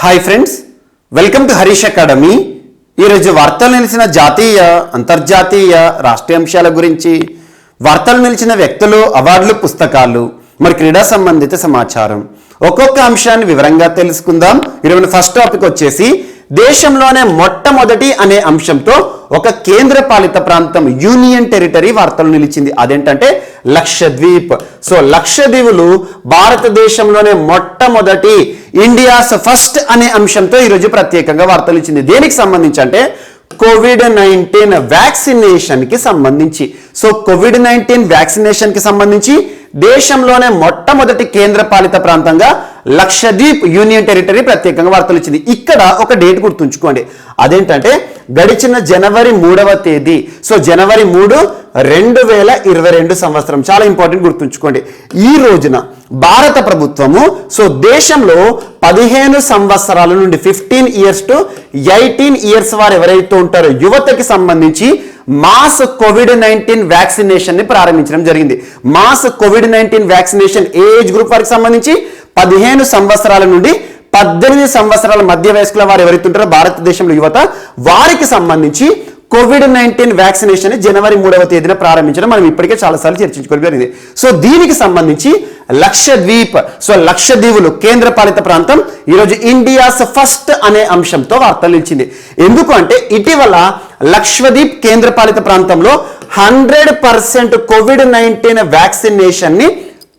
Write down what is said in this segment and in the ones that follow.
Hi friends, welcome to Harish academy. ఈరోజు వార్తలు నిలిచిన జాతీయ, అంతర్జాతీయ, రాష్ట్రీయ అంశాల గురించి, వార్తలు నిలిచిన వ్యక్తులు, అవార్డులు, పుస్తకాలు, మరి క్రీడా సంబంధిత సమాచారం ఒక్కొక్క అంశాన్ని వివరంగా తెలుసుకుందాం. ఈరోజు ఫస్ట్ టాపిక్ వచ్చేసి దేశంలోనే మొట్టమొదటి అనే అంశంతో ఒక కేంద్ర పాలిత ప్రాంతం యూనియన్ టెరిటరీ వార్తలు నిలిచింది. అదేంటంటే లక్షద్వీప్. సో లక్షద్వీపులు భారతదేశంలోనే మొట్టమొదటి, ఇండియాస్ ఫస్ట్ అనే అంశంతో ఈరోజు ప్రత్యేకంగా వార్తలు ఇచ్చింది. దేనికి సంబంధించి అంటే కోవిడ్-19 వ్యాక్సినేషన్ కి సంబంధించి. సో కోవిడ్-19 వ్యాక్సినేషన్ కి సంబంధించి దేశంలోనే మొట్టమొదటి కేంద్ర పాలిత ప్రాంతంగా లక్షద్వీప్ యూనియన్ టెరిటరీ ప్రత్యేకంగా వార్తలు ఇచ్చింది. ఇక్కడ ఒక డేట్ గుర్తుంచుకోండి, అదేంటంటే గడిచిన జనవరి 3వ తేదీ. సో జనవరి 3, 2022 సంవత్సరం. చాలా ఇంపార్టెంట్, గుర్తుంచుకోండి. ఈ రోజున భారత ప్రభుత్వము సో దేశంలో 15 సంవత్సరాల నుండి 15 ఇయర్స్ టు 18 ఇయర్స్ వారు ఎవరైతే ఉంటారో యువతకి సంబంధించి మాస్ కోవిడ్-19 వ్యాక్సినేషన్ ని ప్రారంభించడం జరిగింది. Mass COVID-19 vaccination age group వారికి సంబంధించి 15 సంవత్సరాల నుండి 18 సంవత్సరాల మధ్య వయస్కుల వారు ఎవరైతే ఉంటారో భారతదేశంలో యువత, వారికి సంబంధించి కోవిడ్-19 వ్యాక్సినేషన్ జనవరి 3వ తేదీన ప్రారంభించడం మనం ఇప్పటికే చాలాసార్లు చర్చించుకోవడం జరిగింది. సో దీనికి సంబంధించి లక్షద్వీప్, సో లక్షద్వీపులు కేంద్ర పాలిత ప్రాంతం ఈరోజు ఇండియాస్ ఫస్ట్ అనే అంశంతో వార్తలు ఇచ్చింది. ఎందుకు అంటే ఇటీవల లక్షద్వీప్ కేంద్ర పాలిత ప్రాంతంలో 100% కోవిడ్-19 వ్యాక్సినేషన్ ని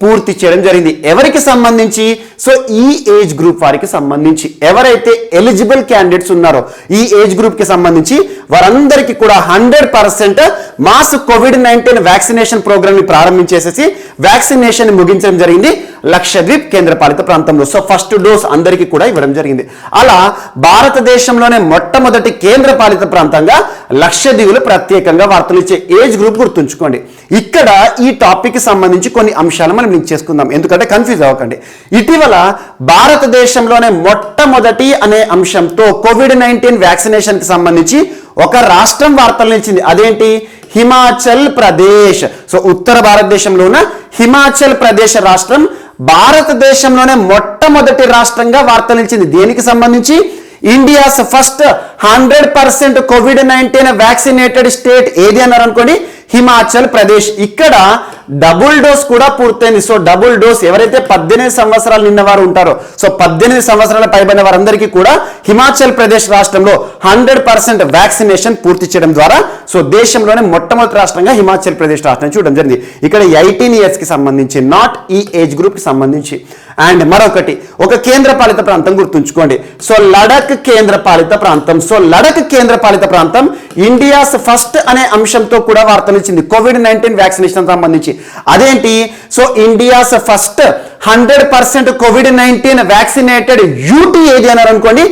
పూర్తి చేయడం జరిగింది. ఎవరికి సంబంధించి? సో ఈ ఏజ్ గ్రూప్ వారికి సంబంధించి ఎవరైతే ఎలిజిబుల్ క్యాండిడేట్స్ ఉన్నారో ఈ ఏజ్ గ్రూప్ కి సంబంధించి వారందరికీ కూడా 100% మాస్ కోవిడ్-19 వ్యాక్సినేషన్ ప్రోగ్రామ్ ని ప్రారంభించేసేసి వ్యాక్సినేషన్ ని ముగించడం జరిగింది లక్షద్వీప్ కేంద్ర పాలిత ప్రాంతంలో. సో ఫస్ట్ డోస్ అందరికీ కూడా ఇవ్వడం జరిగింది. అలా భారతదేశంలోనే మొట్టమొదటి కేంద్ర పాలిత ప్రాంతంగా లక్షద్వీపులు ప్రత్యేకంగా వార్తలు ఇచ్చే ఏజ్ గ్రూప్ గుర్తుంచుకోండి. ఇక్కడ ఈ టాపిక్ కి సంబంధించి కొన్ని అంశాలు మనం లింక్ చేసుకుందాం, ఎందుకంటే కన్ఫ్యూజ్ అవ్వకండి. ఇటీవల భారతదేశంలోనే మొట్టమొదటి అనే అంశంతో కోవిడ్-19 వ్యాక్సినేషన్ కి సంబంధించి ఒక రాష్ట్రం వార్తలు నిలిచింది. అదేంటి? హిమాచల్ ప్రదేశ్. సో ఉత్తర భారతదేశంలో ఉన్న హిమాచల్ ప్రదేశ్ రాష్ట్రం భారతదేశంలోనే మొట్టమొదటి రాష్ట్రంగా వార్తలు నిలిచింది. దేనికి సంబంధించి? India's first 100% COVID-19 vaccinated state ఏది అన్నారు అనుకోండి, హిమాచల్ ప్రదేశ్. ఇక్కడ డబుల్ డోస్ కూడా పూర్తయింది. సో డబుల్ డోస్ ఎవరైతే 18 సంవత్సరాలు నిన్న వారు ఉంటారో, సో 18 సంవత్సరాల పైబడిన వారందరికీ కూడా హిమాచల్ ప్రదేశ్ రాష్ట్రంలో 100% వ్యాక్సినేషన్ పూర్తి చేయడం ద్వారా సో దేశంలోనే మొట్టమొదటి రాష్ట్రంగా హిమాచల్ ప్రదేశ్ రాష్ట్రం చూడడం జరిగింది. ఇక్కడ 18 ఇయర్స్ కి సంబంధించి, నాట్ ఈ ఏజ్ గ్రూప్ కి సంబంధించి. అండ్ మరొకటి, ఒక కేంద్ర పాలిత ప్రాంతం గుర్తుంచుకోండి. సో లడక్ కేంద్ర పాలిత ప్రాంతం. సో లడక్ కేంద్ర పాలిత ప్రాంతం ఇండియాస్ ఫస్ట్ అనే అంశంతో కూడా వార్తలు ఇచ్చింది కోవిడ్-19 వ్యాక్సినేషన్ సంబంధించి. అదేంటి? So India's first 100% COVID-19 vaccinated UT ఏది అన్నారు అనుకోండి,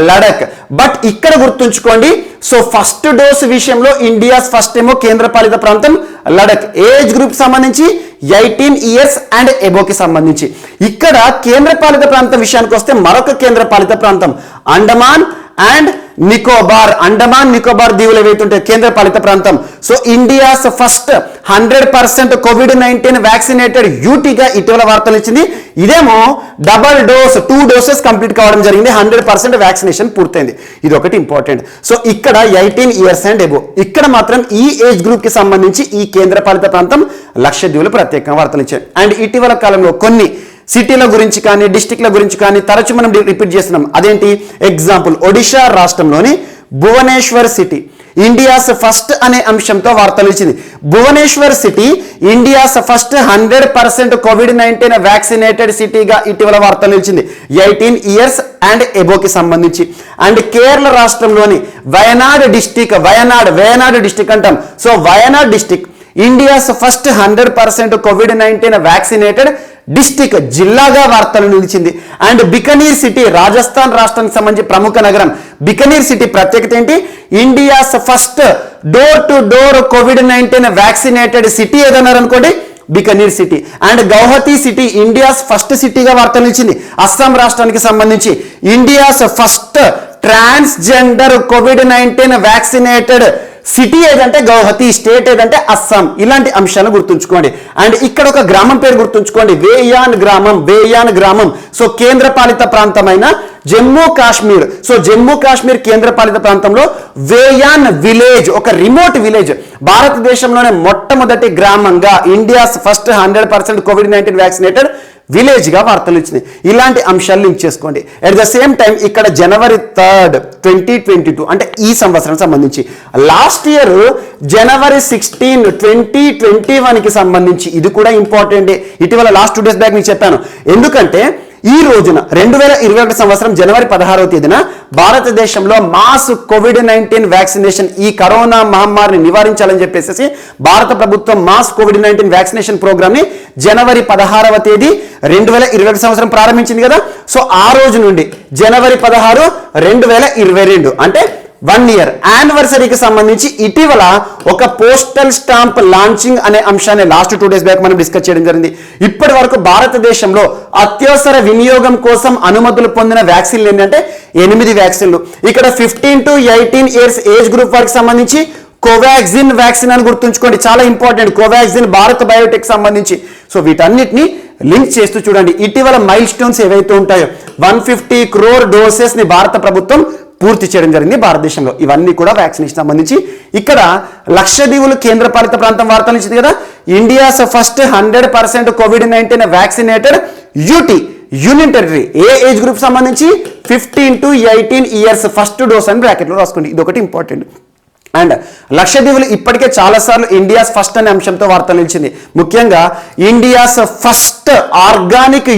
లడక్. బట్ ఇక్కడ గుర్తుంచుకోండి, సో ఫస్ట్ డోస్ విషయంలో ఇండియాస్ ఫస్ట్ ఏమో కేంద్ర పాలిత ప్రాంతం లడక్. ఏజ్ గ్రూప్ సంబంధించి 18 ఇయర్స్ అండ్ ఎబోకి సంబంధించి. ఇక్కడ కేంద్ర పాలిత ప్రాంతం విషయానికి వస్తే మరొక కేంద్ర పాలిత ప్రాంతం అండమాన్ అండ్ నికోబార్. అండమాన్ నికోబార్ దీవులు ఏవైతుంటే కేంద్ర పాలిత ప్రాంతం. So India's first 100% COVID-19 vaccinated యూటీగా ఇటీవల వార్తలు ఇచ్చింది. ఇదేమో డబల్ డోస్ 2 డోసెస్ కంప్లీట్ కావడం జరిగింది, 100% వ్యాక్సినేషన్ పూర్తయింది. ఇది ఒకటి ఇంపార్టెంట్. సో ఇక్కడ 18 ఇయర్స్ అండ్ ఎబో. ఇక్కడ మాత్రం ఈ ఏజ్ గ్రూప్ కి సంబంధించి ఈ కేంద్ర పాలిత ప్రాంతం లక్షద్వీపులు ప్రత్యేకంగా వార్తలు ఇచ్చాయి. అండ్ ఇటీవల కాలంలో కొన్ని సిటీల గురించి కానీ డిస్టిక్ల గురించి కానీ తరచు మనం రిపీట్ చేస్తున్నాం. అదేంటి? ఎగ్జాంపుల్, ఒడిషా రాష్ట్రంలోని భువనేశ్వర్ సిటీ ఇండియాస్ ఫస్ట్ అనే అంశంతో వార్తలు ఇచ్చింది. Bhubaneswar city India's first 100% COVID-19 vaccinated సిటీగా ఇటీవల వార్తలు ఇచ్చింది 18 ఇయర్స్ అండ్ ఎబోకి సంబంధించి. అండ్ కేరళ రాష్ట్రంలోని వయనాడ్ డిస్టిక్ అంటాం. So Wayanad district India's first 100% COVID-19 vaccinated district జిల్లాగా వార్తలు నిలిచింది. అండ్ బికనీర్ సిటీ రాజస్థాన్ రాష్ట్రానికి సంబంధించి ప్రముఖ నగరం బికనీర్ సిటీ ప్రత్యేకత ఏంటి? India's first door to door COVID vaccinated city ఏదన్నారు అనుకోండి, Bikaner city. And Guwahati city India's first సిటీగా వార్తలు నిలిచింది అస్సాం రాష్ట్రానికి సంబంధించి. India's first transgender COVID vaccinated city ఏదంటే గౌహతి, స్టేట్ ఏదంటే అస్సాం. ఇలాంటి అంశాలను గుర్తుంచుకోండి. అండ్ ఇక్కడ ఒక గ్రామం పేరు గుర్తుంచుకోండి, వేయాన్ గ్రామం. సో కేంద్రపాలిత ప్రాంతమైన జమ్మూ కాశ్మీర్. సో జమ్మూ కాశ్మీర్ కేంద్రపాలిత ప్రాంతంలో వేయాన్ విలేజ్, ఒక రిమోట్ విలేజ్, భారతదేశంలోనే మొట్టమొదటి గ్రామంగా, India's first 100% COVID-19 vaccinated village గా వార్తలు ఇచ్చినాయి. ఇలాంటి అంశాలు లింక్ చేసుకోండి. అట్ ద సేమ్ టైం ఇక్కడ January 3, 2022 అంటే ఈ సంవత్సరం సంబంధించి, లాస్ట్ ఇయర్ January 16, 2021కి సంబంధించి ఇది కూడా ఇంపార్టెంట్. ఇటీవల లాస్ట్ 2 days బ్యాక్ మీకు చెప్పాను. ఎందుకంటే ఈ రోజున 2021 సంవత్సరం జనవరి 16వ తేదీన భారతదేశంలో మాస్ COVID-19 వ్యాక్సినేషన్, ఈ కరోనా మహమ్మారిని నివారించాలని చెప్పేసి భారత ప్రభుత్వం మాస్ COVID-19 వ్యాక్సినేషన్ ప్రోగ్రామ్ ని జనవరి 16వ తేదీ 2021 సంవత్సరం ప్రారంభించింది కదా. సో ఆ రోజు నుండి జనవరి 16, 2022 అంటే 1 year యానివర్సరీకి సంబంధించి ఇటీవల ఒక పోస్టల్ స్టాంప్ లాంచింగ్ అనే అంశాన్ని లాస్ట్ 2 days బ్యాక్ మనం డిస్కస్ చేయడం జరిగింది. ఇప్పటి వరకు భారతదేశంలో అత్యవసర వినియోగం కోసం అనుమతులు పొందిన వ్యాక్సిన్లు ఏంటంటే 8 వ్యాక్సిన్లు. ఇక్కడ 15 to 18 years ఏజ్ గ్రూప్ వారికి సంబంధించి కోవాక్సిన్ వ్యాక్సిన్ అని గుర్తుంచుకోండి, చాలా ఇంపార్టెంట్. కోవాక్సిన్ భారత్ బయోటెక్ సంబంధించి. సో వీటన్నిటిని లింక్ చేస్తూ చూడండి. ఇటీవల మైల్ స్టోన్స్ ఏవైతే ఉంటాయో 150 crore doses ని భారత ప్రభుత్వం పూర్తి చేయడం జరిగింది భారతదేశంలో. ఇవన్నీ కూడా వ్యాక్సినేషన్ సంబంధించి. ఇక్కడ లక్షద్వీపులు కేంద్రపాలిత ప్రాంతం వార్తలు ఇచ్చింది కదా. India's first 100% COVID-19 vaccinated union territory. A age group సంబంధించి 15 to 18 years ఫస్ట్ డోస్ అని బ్రాకెట్లో రాసుకోండి. ఇది ఒకటి ఇంపార్టెంట్. అండ్ లక్షద్వీపులు ఇప్పటికే చాలాసార్లు ఇండియాస్ ఫస్ట్ అనే అంశంతో వార్తలు నిలిచింది. ముఖ్యంగా ఇండియాస్ ఫస్ట్ ఆర్గానిక్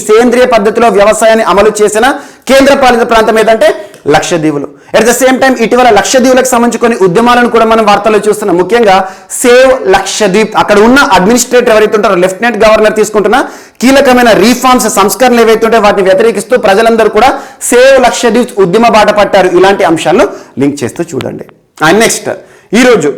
సేంద్రియ పద్ధతిలో వ్యవసాయాన్ని అమలు చేసిన కేంద్రపాలిత ప్రాంతం ఏదంటే లక్షద్వీపులు. అట్ ద సేమ్ టైం ఇటీవల లక్షద్వీపులకు సంబంధించి కొన్ని ఉద్యమాలను కూడా మనం వార్తల్లో చూస్తున్నాం. ముఖ్యంగా సేవ్ లక్షద్వీప్, అక్కడ ఉన్న అడ్మినిస్ట్రేటర్ ఎవరైతే ఉంటారో లెఫ్టినెంట్ గవర్నర్ తీసుకుంటున్న కీలకమైన రీఫార్మ్స్, సంస్కరణలు ఏవైతే ఉంటాయో వాటిని వ్యతిరేకిస్తూ ప్రజలందరూ కూడా సేవ్ లక్షద్వీప్ ఉద్యమ బాట పట్టారు. ఇలాంటి అంశాలను లింక్ చేస్తూ చూడండి. అండ్ నెక్స్ట్ ఈరోజు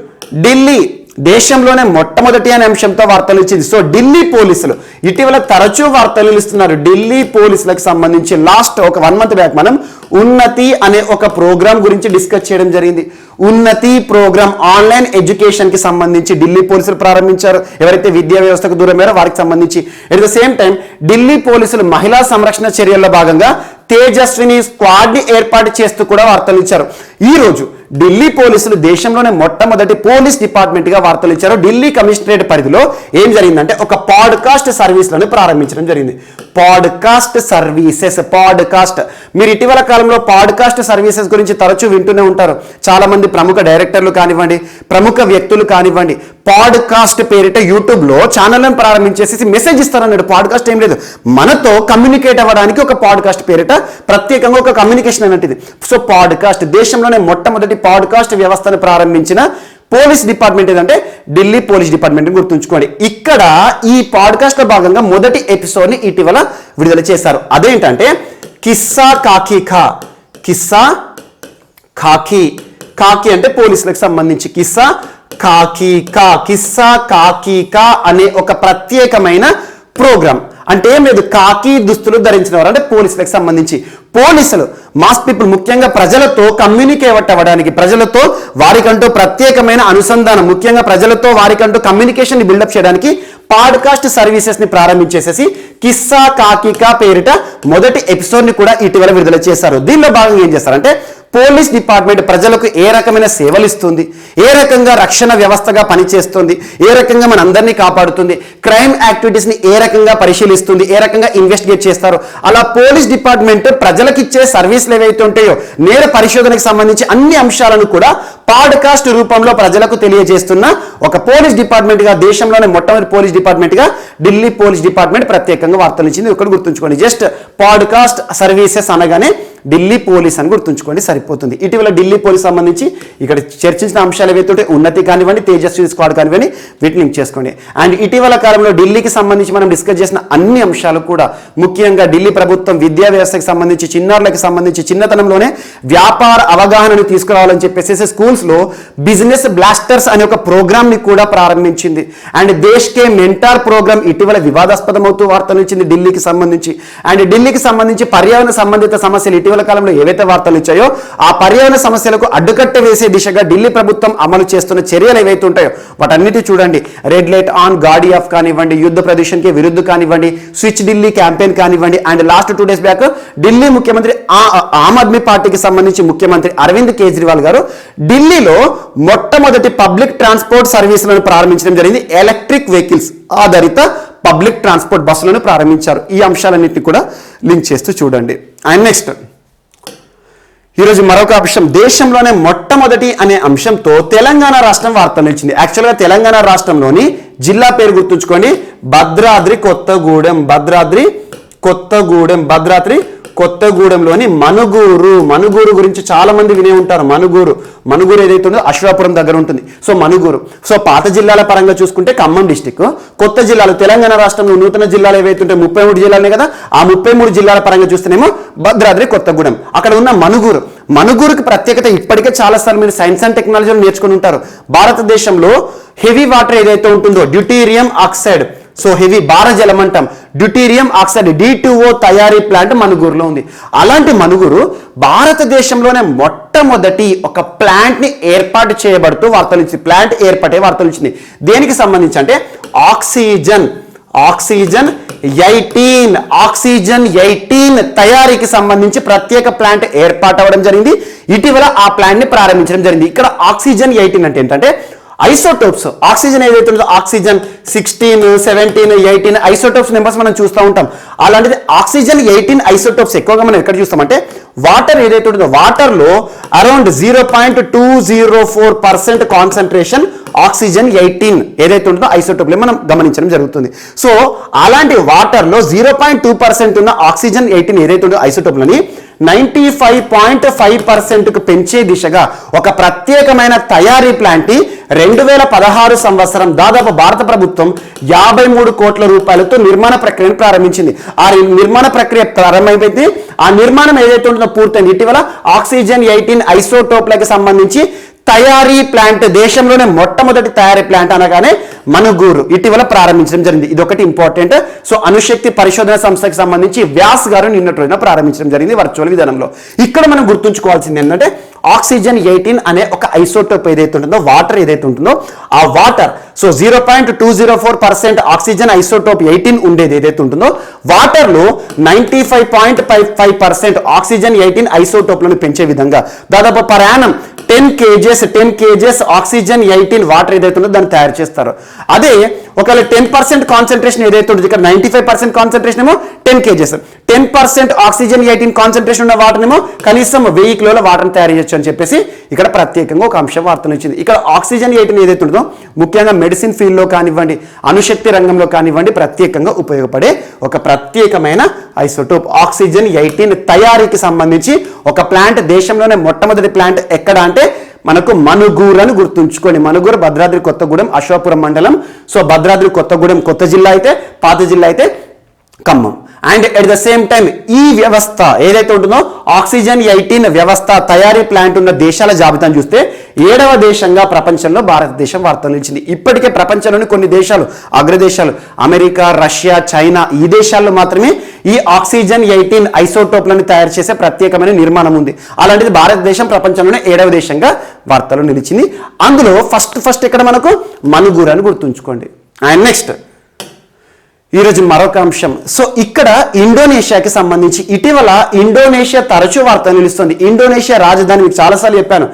ఢిల్లీ దేశంలోనే మొట్టమొదటి అనే అంశంతో వార్తలు ఇచ్చింది. సో ఢిల్లీ పోలీసులు ఇటీవల తరచూ వార్తలు ఇస్తున్నారు. ఢిల్లీ పోలీసులకు సంబంధించి లాస్ట్ ఒక 1 month బ్యాక్ మనం ఉన్నతి అనే ఒక ప్రోగ్రామ్ గురించి డిస్కస్ చేయడం జరిగింది. ఉన్నతి ప్రోగ్రామ్ ఆన్లైన్ ఎడ్యుకేషన్ కి సంబంధించి ఢిల్లీ పోలీసులు ప్రారంభించారు. ఎవరైతే విద్యా వ్యవస్థకు దూరమేరో వారికి సంబంధించి. At the same time Delhi పోలీసులు మహిళా సంరక్షణ చర్యల్లో భాగంగా తేజస్విని స్క్వాడ్ ని ఏర్పాటు చేస్తూ కూడా వార్తలు ఇచ్చారు. ఈ రోజు ఢిల్లీ పోలీసులు దేశంలోనే మొట్టమొదటి పోలీస్ డిపార్ట్మెంట్ గా వార్తలు ఇచ్చారు. ఢిల్లీ కమిషనరేట్ పరిధిలో ఏం జరిగిందంటే ఒక పాడ్కాస్ట్ సర్వీస్లను ప్రారంభించడం జరిగింది. Podcast services, podcast. మీరు ఇటీవల కాలంలో పాడ్కాస్ట్ సర్వీసెస్ గురించి తరచూ వింటూనే ఉంటారు. చాలా మంది ప్రముఖ డైరెక్టర్లు కానివ్వండి, ప్రముఖ వ్యక్తులు కానివ్వండి, పాడ్కాస్ట్ పేరిట యూట్యూబ్ లో ఛానళ్లను ప్రారంభించేసి మెసేజ్ ఇస్తారన్నాడు. పాడ్కాస్ట్ ఏం లేదు, మనతో కమ్యూనికేట్ అవ్వడానికి ఒక పాడ్కాస్ట్ పేరిట ప్రత్యేకంగా ఒక కమ్యూనికేషన్ అన్నట్టు. సో పాడ్కాస్ట్ దేశంలోనే మొట్టమొదటి పాడ్కాస్ట్ వ్యవస్థను ప్రారంభించిన పోలీస్ డిపార్ట్మెంట్ ఏదంటే ఢిల్లీ పోలీస్ డిపార్ట్మెంట్ గుర్తుంచుకోండి. ఇక్కడ ఈ పాడ్కాస్ట్ లో భాగంగా మొదటి ఎపిసోడ్ ని ఇటీవల విడుదల చేశారు. అదేంటంటే కిస్సా కాకి ఖా. కిస్సా కాకి, కాకి అంటే పోలీసులకు సంబంధించి, కిస్సా కాకి కా, కిస్సా కాకి కా అనే ఒక ప్రత్యేకమైన ప్రోగ్రామ్. అంటే ఏం లేదు, కాకి దుస్తులు ధరించిన వారు అంటే పోలీసులకు సంబంధించి. పోలీసులు మాస్ పీపుల్ ముఖ్యంగా ప్రజలతో కమ్యూనికేట్ అవ్వడానికి, ప్రజలతో వారికంటూ ప్రత్యేకమైన అనుసంధానం, ముఖ్యంగా ప్రజలతో వారికంటూ కమ్యూనికేషన్ ని బిల్డప్ చేయడానికి పాడ్కాస్ట్ సర్వీసెస్ ని ప్రారంభించేసేసి కిస్సా కాకికా పేరిట మొదటి ఎపిసోడ్ ని కూడా ఇటీవల విడుదల చేశారు. దీనిలో భాగంగా ఏం చేస్తారంటే పోలీస్ డిపార్ట్మెంట్ ప్రజలకు ఏ రకమైన సేవలు ఇస్తుంది, ఏ రకంగా రక్షణ వ్యవస్థగా పనిచేస్తుంది, ఏ రకంగా మన అందరినీ కాపాడుతుంది, క్రైమ్ యాక్టివిటీస్ ని ఏ రకంగా పరిశీలిస్తుంది, ఏ రకంగా ఇన్వెస్టిగేట్ చేస్తారు, అలా పోలీస్ డిపార్ట్మెంట్ ప్రజలకు ఇచ్చే సర్వీసులు ఏవైతే ఉంటాయో నేర పరిశోధనకు సంబంధించి అన్ని అంశాలను కూడా పాడ్కాస్ట్ రూపంలో ప్రజలకు తెలియజేస్తున్న ఒక పోలీస్ డిపార్ట్మెంట్ గా, దేశంలోనే మొట్టమొదటి పోలీస్ డిపార్ట్మెంట్ గా ఢిల్లీ పోలీస్ డిపార్ట్మెంట్ ప్రత్యేకంగా వార్తలు ఇచ్చింది. ఒకటి గుర్తుంచుకోండి, జస్ట్ పాడ్కాస్ట్ సర్వీసెస్ అనగానే ఢిల్లీ పోలీస్ అని గుర్తుంచుకోండి సరిపోతుంది. ఇటీవల ఢిల్లీ పోలీస్ సంబంధించి ఇక్కడ చర్చించిన అంశాలు ఏవైతే ఉన్నతి కానివ్వండి, తేజస్వి స్క్వాడ్ కానివ్వండి, వీటిని లింక్ చేసుకోండి. అండ్ ఇటీవల కాలంలో ఢిల్లీకి సంబంధించి మనం డిస్కస్ చేసిన అన్ని అంశాలు కూడా ముఖ్యంగా ఢిల్లీ ప్రభుత్వం విద్యా వ్యవస్థకు సంబంధించి, చిన్నారులకు సంబంధించి చిన్నతనంలోనే వ్యాపార అవగాహనను తీసుకురావాలని చెప్పేసి స్కూల్ లో బిజినెస్ బ్లాస్టర్స్ అనే ఒక ప్రోగ్రామ్ ని కూడా ప్రారంభించింది. And Desh ke mentor program ఇటీవల వివాదాస్పదమవుతూ వార్తలు ఇచ్చింది ఢిల్లీకి సంబంధించి. అండ్ ఢిల్లీకి సంబంధించి పర్యావరణ సంబంధిత సమస్యలు ఇటీవల కాలంలో ఏవైతే వార్తలు ఇచ్చాయో ఆ పర్యావరణ సమస్యలకు అడ్డుకట్ట వేసే దిశగా ఢిల్లీ ప్రభుత్వం అమలు చేస్తున్న చర్యలు ఏవైతే ఉంటాయో వాటన్నిటి చూడండి. రెడ్ లైట్ ఆన్ గాడి ఆఫ్ కానివ్వండి, యుద్ధ ప్రదర్శనకి విరుద్ధ కానివ్వండి, స్విచ్ ఢిల్లీ క్యాంపెయిన్ కానివ్వండి. And last 2 days back Delhi ముఖ్యమంత్రి ఆమ్ ఆద్మీ పార్టీకి సంబంధించి ముఖ్యమంత్రి అరవింద్ కేజ్రీవాల్ గారు ఢిల్లీలో మొట్టమొదటి పబ్లిక్ ట్రాన్స్పోర్ట్ సర్వీసులను ప్రారంభించడం జరిగింది. ఎలక్ట్రిక్ వెహికల్స్ ఆధారిత పబ్లిక్ ట్రాన్స్పోర్ట్ బస్సులను ప్రారంభించారు. ఈ అంశాలన్నింటినీ కూడా లింక్ చేస్తూ చూడండి. అండ్ నెక్స్ట్ ఈరోజు మరొక అంశం, దేశంలోనే మొట్టమొదటి అనే అంశంతో తెలంగాణ రాష్ట్రం వార్తలు నిలిచింది. యాక్చువల్గా తెలంగాణ రాష్ట్రంలోని జిల్లా పేరు గుర్తుంచుకోండి, భద్రాద్రి కొత్తగూడెంలోని మనుగూరు గురించి చాలా మంది వినే ఉంటారు. మనుగూరు ఏదైతే ఉందో అశ్వాపురం దగ్గర ఉంటుంది. సో మనుగూరు. సో పాత జిల్లాల పరంగా చూసుకుంటే ఖమ్మం డిస్టిక్, కొత్త జిల్లాలు తెలంగాణ రాష్ట్రంలో నూతన జిల్లాలు ఏవైతే ఉంటే 33 జిల్లాలే కదా, ఆ 33 జిల్లాల పరంగా చూస్తేనేమో భద్రాద్రి కొత్తగూడెం. అక్కడ ఉన్న మనుగూరుకి ప్రత్యేకత ఇప్పటికే చాలాసార్లు మీరు సైన్స్ అండ్ టెక్నాలజీలో నేర్చుకుని ఉంటారు. భారతదేశంలో హెవీ వాటర్ ఏదైతే ఉంటుందో డ్యూటీరియం ఆక్సైడ్, సో హెవీ భారజలం అంటాం, డ్యూటీరియం ఆక్సైడ్ D2O తయారీ ప్లాంట్ మనుగూరులో ఉంది. అలాంటి మనుగూరు భారతదేశంలోనే మొట్టమొదటి ఒక ప్లాంట్ ని ఏర్పాటు చేయబడుతూ వార్తలు ఇచ్చింది. ప్లాంట్ ఏర్పాటే వార్తలు ఇచ్చింది. దేనికి సంబంధించి అంటే ఆక్సిజన్ 18 తయారీకి సంబంధించి ప్రత్యేక ప్లాంట్ ఏర్పాటు అవ్వడం జరిగింది. ఇటీవల ఆ ప్లాంట్ ని ప్రారంభించడం జరిగింది. ఇక్కడ ఆక్సిజన్ 18 అంటే ఏంటంటే ఐసోటోప్స్, ఆక్సిజన్ ఏదైతే ఉందో ఆక్సిజన్ 16, 17, 18 ఐసోటోప్స్ నెంబర్స్ మనం చూస్తూ ఉంటాం. అలాంటిది ఆక్సిజన్ 18 ఐసోటోప్స్ ఎక్కువగా మనం ఎక్కడ చూస్తామంటే వాటర్ ఏదైతే ఉంటుందో వాటర్లో అరౌండ్ 0.204% కాన్సన్ట్రేషన్ ఆక్సిజన్ 18 ఏదైతే ఉంటుందో ఐసోటోప్లో మనం గమనించడం జరుగుతుంది. సో అలాంటి వాటర్లో 0.2% ఉన్న ఆక్సిజన్ 18 ఏదైతే ఉందో ఐసోటోప్లని 95.5%కు పెంచే దిశగా ఒక ప్రత్యేకమైన తయారీ ప్లాంట్ 2016 సంవత్సరం దాదాపు భారత ప్రభుత్వం 53 కోట్ల రూపాయలతో నిర్మాణ ప్రక్రియను ప్రారంభించింది. ఆ నిర్మాణ ప్రక్రియ ప్రారంభమైపోయింది. ఆ నిర్మాణం ఏదైతే ఉంటుందో పూర్తయింది. ఇటీవల ఆక్సిజన్ 18 ఐసోటోప్లకు సంబంధించి తయారీ ప్లాంట్, దేశంలోనే మొట్టమొదటి తయారీ ప్లాంట్ అనగానే మనుగూరు ఇటీవల ప్రారంభించడం జరిగింది. ఇది ఒకటి ఇంపార్టెంట్. సో అణుశక్తి పరిశోధన సంస్థకి సంబంధించి వ్యాస్ గారు నిన్నటి రోజున ప్రారంభించడం జరిగింది వర్చువల్ విధానంలో. ఇక్కడ మనం గుర్తుంచుకోవాల్సింది ఏంటంటే ఆక్సిజన్ 18 అనే ఒక ఐసోటోప్ ఏదైతే ఉంటుందో వాటర్ ఏదైతే ఉంటుందో ఆ వాటర్, సో 0.204% ఆక్సిజన్ ఐసోటోప్ 18 ఉండేది ఏదైతే ఉంటుందో వాటర్లో 95.55% ఆక్సిజన్ 18 ఐసోటోప్లను పెంచే విధంగా దాదాపు per annum 10 kgs oxygen 18 water ఏదైతే ఉందో దాన్ని తయారు చేస్తారు. అదే ఒకవేళ 10% కాన్సన్ట్రేషన్ ఏదైతే ఉంటుంది, ఇక్కడ 95% కాన్సన్ట్రేషన్ ఏమో 10 kgs, 10% ఆక్సిజన్ 18 కాన్సన్ట్రేషన్ ఉన్న వాటర్ ఏమో కనీసం 1000 కిలోల వాటర్ని తయారు చేయొచ్చు అని చెప్పేసి ఇక్కడ ప్రత్యేకంగా ఒక అంశం వార్తలు ఇచ్చింది. ఇక్కడ ఆక్సిజన్ 18 ఏదైతే ఉంటుందో ముఖ్యంగా మెడిసిన్ ఫీల్డ్లో కానివ్వండి, అణుశక్తి రంగంలో కానివ్వండి ప్రత్యేకంగా ఉపయోగపడే ఒక ప్రత్యేకమైన ఐసోటోప్ ఆక్సిజన్ 18 తయారీకి సంబంధించి ఒక ప్లాంట్, దేశంలోనే మొట్టమొదటి ప్లాంట్ ఎక్కడ అంటే మనకు మనుగూరు అని గుర్తుంచుకోండి. మనుగూరు భద్రాద్రి కొత్తగూడెం అశ్వాపురం మండలం. సో భద్రాద్రి కొత్తగూడెం కొత్త జిల్లా అయితే, పాత జిల్లా అయితే Khammam. And at the same time ఈ వ్యవస్థ ఏదైతే ఉంటుందో ఆక్సిజన్ 18 వ్యవస్థ తయారీ ప్లాంట్ ఉన్న దేశాల జాబితాను చూస్తే 7వ దేశంగా ప్రపంచంలో భారతదేశం వార్తలు నిలిచింది. ఇప్పటికే ప్రపంచంలోని కొన్ని దేశాలు, అగ్రదేశాలు అమెరికా, రష్యా, చైనా ఈ దేశాల్లో మాత్రమే ఈ ఆక్సిజన్ 18 ఐసోటోప్లను తయారు చేసే ప్రత్యేకమైన నిర్మాణం ఉంది. అలాంటిది భారతదేశం ప్రపంచంలోనే 7వ దేశంగా వార్తలు నిలిచింది. అందులో ఫస్ట్ ఇక్కడ మనకు మనుగూరు అని గుర్తుంచుకోండి. అండ్ నెక్స్ట్ ఈరోజు మరొక అంశం. సో ఇక్కడ ఇండోనేషియాకి సంబంధించి ఇటీవల ఇండోనేషియా తరచూ వార్త నిలుస్తుంది. ఇండోనేషియా రాజధాని మీకు చాలాసార్లు చెప్పాను,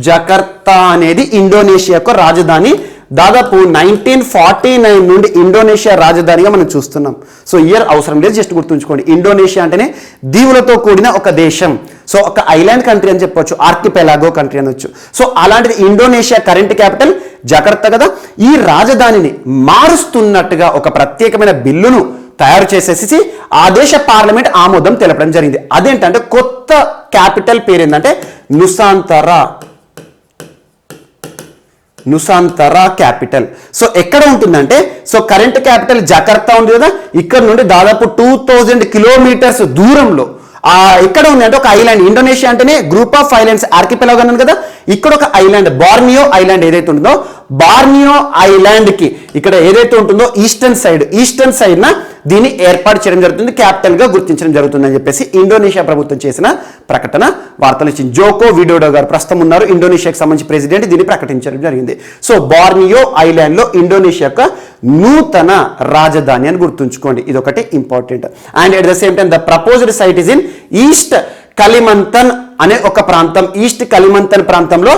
జకర్తా అనేది ఇండోనేషియాకు రాజధాని. దాదాపు 1949 నుండి ఇండోనేషియా రాజధానిగా మనం చూస్తున్నాం. సో ఇయర్ అవసరం లేదు, జస్ట్ గుర్తుంచుకోండి. ఇండోనేషియా అంటేనే దీవులతో కూడిన ఒక దేశం. సో ఒక ఐలాండ్ కంట్రీ అని చెప్పొచ్చు, ఆర్కిపెలాగో కంట్రీ అనొచ్చు. సో అలాంటిది ఇండోనేషియా కరెంట్ క్యాపిటల్ జకర్తా కదా. ఈ రాజధానిని మారుస్తున్నట్టుగా ఒక ప్రత్యేకమైన బిల్లును తయారు చేసేసి ఆ దేశ పార్లమెంట్ ఆమోదం తెలపడం జరిగింది. అదేంటంటే కొత్త క్యాపిటల్ పేరు ఏంటంటే నుసాంతరా క్యాపిటల్. సో ఎక్కడ ఉంటుందంటే, సో కరెంట్ క్యాపిటల్ జకర్తా ఉంది కదా, ఇక్కడ నుండి దాదాపు 2000 కిలోమీటర్స్ దూరంలో ఎక్కడ ఉంది అంటే ఒక ఐలాండ్, ఇండోనేషియా అంటేనే గ్రూప్ ఆఫ్ ఐలాండ్స్ ఆర్కిపెలాగో అన్నాను కదా, ఇక్కడ ఒక ఐలాండ్ బార్నియో ఐలాండ్ ఏదైతే ఉంటుందో, బార్నియో ఐలాండ్ కి ఇక్కడ ఏదైతే ఉంటుందో ఈస్టర్న్ సైడ్ న దీన్ని ఏర్పాటు చేయడం జరుగుతుంది, క్యాపిటల్ గా గుర్తించడం జరుగుతుంది అని చెప్పేసి ఇండోనేషియా ప్రభుత్వం చేసిన ప్రకటన వార్తలు ఇచ్చింది. జోకో విడోడో గారు ప్రస్తుతం ఉన్నారు, ఇండోనేషియాకి సంబంధించి ప్రెసిడెంట్, దీన్ని ప్రకటించడం జరిగింది. సో బార్నియో ఐలాండ్ లో ఇండోనేషియా యొక్క నూతన రాజధాని అని గుర్తుంచుకోండి, ఇది ఒకటి important. And at the same time the proposed site is in East Kalimantan అనే ఒక ప్రాంతం, ఈస్ట్ కలిమంతన్ ప్రాంతంలో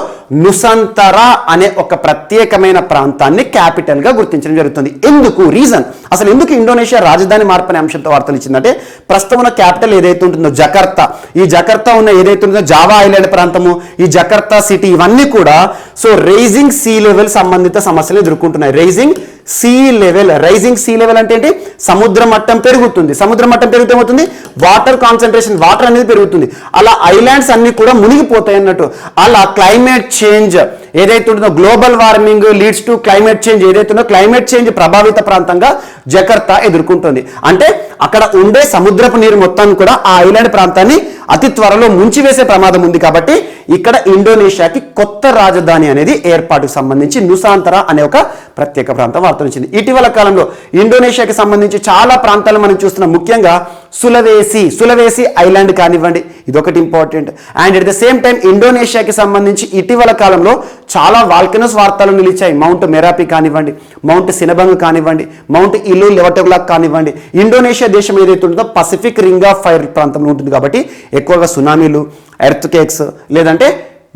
నుసంతరా అనే ఒక ప్రత్యేకమైన ప్రాంతాన్ని క్యాపిటల్ గా గుర్తించడం జరుగుతుంది. ఎందుకు రీజన్, అసలు ఎందుకు ఇండోనేషియా రాజధాని మార్పు అనే అంశంతో వార్తలు ఇచ్చిందంటే, ప్రస్తుతం ఉన్న క్యాపిటల్ ఏదైతే ఉంటుందో జకర్తా, ఈ జకర్తా ఉన్న ఏదైతే ఉంటుందో జావా ఐలాండ్ ప్రాంతము, ఈ జకర్తా సిటీ, ఇవన్నీ కూడా సో రైజింగ్ సీ లెవెల్ సంబంధిత సమస్యలు ఎదుర్కొంటున్నాయి. రైజింగ్ సీ లెవెల్ అంటే ఏంటి, సముద్ర మట్టం పెరుగుతుంది, సముద్ర మట్టం పెరిగితే ఏమవుతుంది, వాటర్ కాన్సన్ట్రేషన్, వాటర్ అనేది పెరుగుతుంది, అలా ఐలాండ్స్ అన్ని కూడా మునిగిపోతాయి అన్నట్టు. అలా క్లైమేట్ చేంజ్ ఏదైతే ఉంటుందో, global warming leads to climate change ఏదైతే ఉందో, క్లైమేట్ చేంజ్ ప్రభావిత ప్రాంతంగా జకర్తా ఎదుర్కొంటుంది. అంటే అక్కడ ఉండే సముద్రపు నీరు మొత్తాన్ని కూడా ఆ ఐలాండ్ ప్రాంతాన్ని అతి త్వరలో ముంచివేసే ప్రమాదం ఉంది. కాబట్టి ఇక్కడ ఇండోనేషియాకి కొత్త రాజధాని అనేది ఏర్పాటుకు సంబంధించి నుసాంతరా అనే ఒక ప్రత్యేక ప్రాంతం వార్త వచ్చింది. ఇటీవల కాలంలో ఇండోనేషియాకి సంబంధించి చాలా ప్రాంతాలు మనం చూస్తున్నాం, ముఖ్యంగా సులవేసి ఐలాండ్ కానివ్వండి, ఇదొకటి important. And at the same time ఇండోనేషియాకి సంబంధించి ఇటీవల కాలంలో చాలా వాల్కనోస్ వార్తలు నిలిచాయి. మౌంట్ మెరాపి కానివ్వండి, మౌంట్ సినబంగ్ కానివ్వండి, మౌంట్ ఇలు లెవటోగ్లాక్ కానివ్వండి. ఇండోనేషియా దేశం ఏదైతే ఉంటుందో పసిఫిక్ రింగ్ ఆఫ్ ఫైర్ ప్రాంతంలో ఉంటుంది కాబట్టి ఎక్కువగా సునామీలు, ఎర్త్ కేక్స్ లేదంటే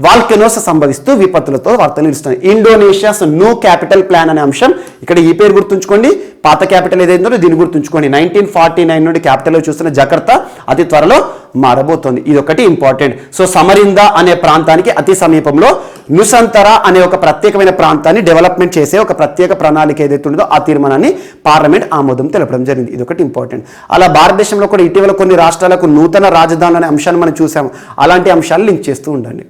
వాల్కెనోస్ సంభవిస్తూ విపత్తులతో వార్తలు నిలుస్తున్నాయి. ఇండోనేషియాస్ న్యూ క్యాపిటల్ ప్లాన్ అనే అంశం, ఇక్కడ ఈ పేరు గుర్తుంచుకోండి, పాత క్యాపిటల్ ఏదైతుందో దీన్ని గుర్తుంచుకోండి. 1949 నుండి క్యాపిటల్లో చూస్తున్న జకర్తా అతి త్వరలో మారబోతోంది, ఇది ఒకటి ఇంపార్టెంట్. సో సమరిందా అనే ప్రాంతానికి అతి సమీపంలో నుసంతరా అనే ఒక ప్రత్యేకమైన ప్రాంతాన్ని డెవలప్మెంట్ చేసే ఒక ప్రత్యేక ప్రణాళిక ఏదైతే ఉందో ఆ తీర్మానాన్ని పార్లమెంట్ ఆమోదం తెలపడం జరిగింది, ఇది ఒకటి ఇంపార్టెంట్. అలా భారతదేశంలో కూడా ఇటీవల కొన్ని రాష్ట్రాలకు నూతన రాజధానులు అనే అంశాన్ని మనం చూసాము, అలాంటి అంశాలు లింక్ చేస్తూ ఉండండి.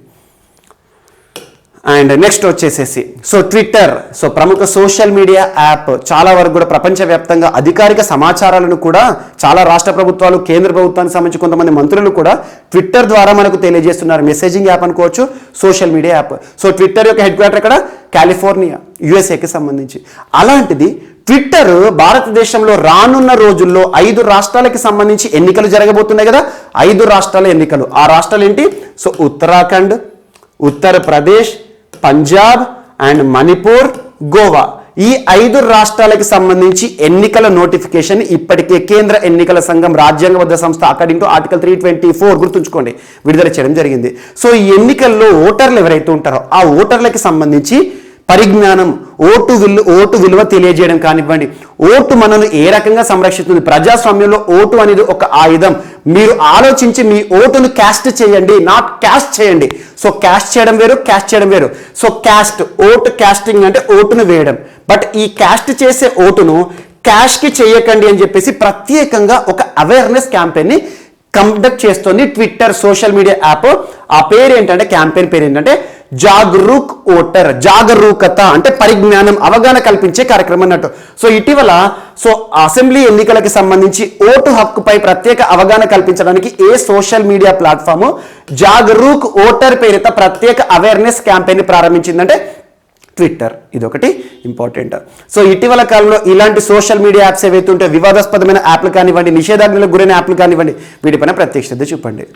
అండ్ నెక్స్ట్ వచ్చేసేసి సో ట్విట్టర్, సో ప్రముఖ సోషల్ మీడియా యాప్, చాలా వరకు కూడా ప్రపంచవ్యాప్తంగా అధికారిక సమాచారాలను కూడా చాలా రాష్ట్ర ప్రభుత్వాలు, కేంద్ర ప్రభుత్వానికి సంబంధించి కొంతమంది మంత్రులు కూడా ట్విట్టర్ ద్వారా మనకు తెలియజేస్తున్నారు. మెసేజింగ్ యాప్ అనుకోవచ్చు, social media app. So Twitter యొక్క హెడ్ క్వార్టర్ ఎక్కడ, కాలిఫోర్నియా, యుఎస్ఏకి సంబంధించి. అలాంటిది ట్విట్టర్ భారతదేశంలో రానున్న రోజుల్లో 5 రాష్ట్రాలకి సంబంధించి ఎన్నికలు జరగబోతున్నాయి కదా, 5 రాష్ట్రాల ఎన్నికలు. ఆ రాష్ట్రాలు ఏంటి, సో ఉత్తరాఖండ్, ఉత్తరప్రదేశ్, పంజాబ్ అండ్ మణిపూర్, గోవా. ఈ 5 రాష్ట్రాలకు సంబంధించి ఎన్నికల నోటిఫికేషన్ ఇప్పటికే కేంద్ర ఎన్నికల సంఘం రాజ్యాంగబద్ధ సంస్థ అకార్డింగ్ టు ఆర్టికల్ 324 గుర్తుంచుకోండి విడుదల చేయడం జరిగింది. సో ఈ ఎన్నికల్లో ఓటర్లు ఎవరైతే ఉంటారో ఆ ఓటర్లకి సంబంధించి పరిజ్ఞానం, ఓటు విలువ తెలియజేయడం కానివ్వండి, ఓటు మనను ఏ రకంగా సంరక్షిస్తుంది, ప్రజాస్వామ్యంలో ఓటు అనేది ఒక ఆయుధం, మీరు ఆలోచించి మీ ఓటును క్యాస్ట్ చేయండి, నాట్ క్యాస్ట్ చేయండి. సో క్యాస్ట్ చేయడం వేరు, క్యాస్ట్ చేయడం వేరు. సో క్యాస్ట్, ఓటు క్యాస్టింగ్ అంటే ఓటును వేయడం, బట్ ఈ క్యాస్ట్ చేసే ఓటును క్యాష్కి చేయకండి అని చెప్పేసి ప్రత్యేకంగా ఒక అవేర్నెస్ క్యాంపెయిన్ని కండక్ట్ చేస్తుంది ట్విట్టర్ సోషల్ మీడియా యాప్. ఆ పేరు ఏంటంటే, క్యాంపెయిన్ పేరు ఏంటంటే జాగరూక్ ఓటర్, జాగరూకత అంటే పరిజ్ఞానం, అవగాహన కల్పించే కార్యక్రమం అన్నట్టు. సో ఇటీవల అసెంబ్లీ ఎన్నికలకు సంబంధించి ఓటు హక్కుపై ప్రత్యేక అవగాహన కల్పించడానికి ఏ సోషల్ మీడియా ప్లాట్ఫామ్ జాగరూక్ ఓటర్ పేరిట ప్రత్యేక అవేర్నెస్ క్యాంపెయిన్ ప్రారంభించిందంటే ట్విట్టర్, ఇదొకటి ఇంపార్టెంట్. సో ఇటీవల కాలంలో ఇలాంటి సోషల్ మీడియా యాప్స్ ఏవైతే ఉంటే వివాదాస్పదమైన యాప్లు కానివ్వండి, నిషేధాజ్ఞలకు గురైన యాప్లు కానివ్వండి, వీటిపైన ప్రత్యేక శ్రద్ధ చూపండి.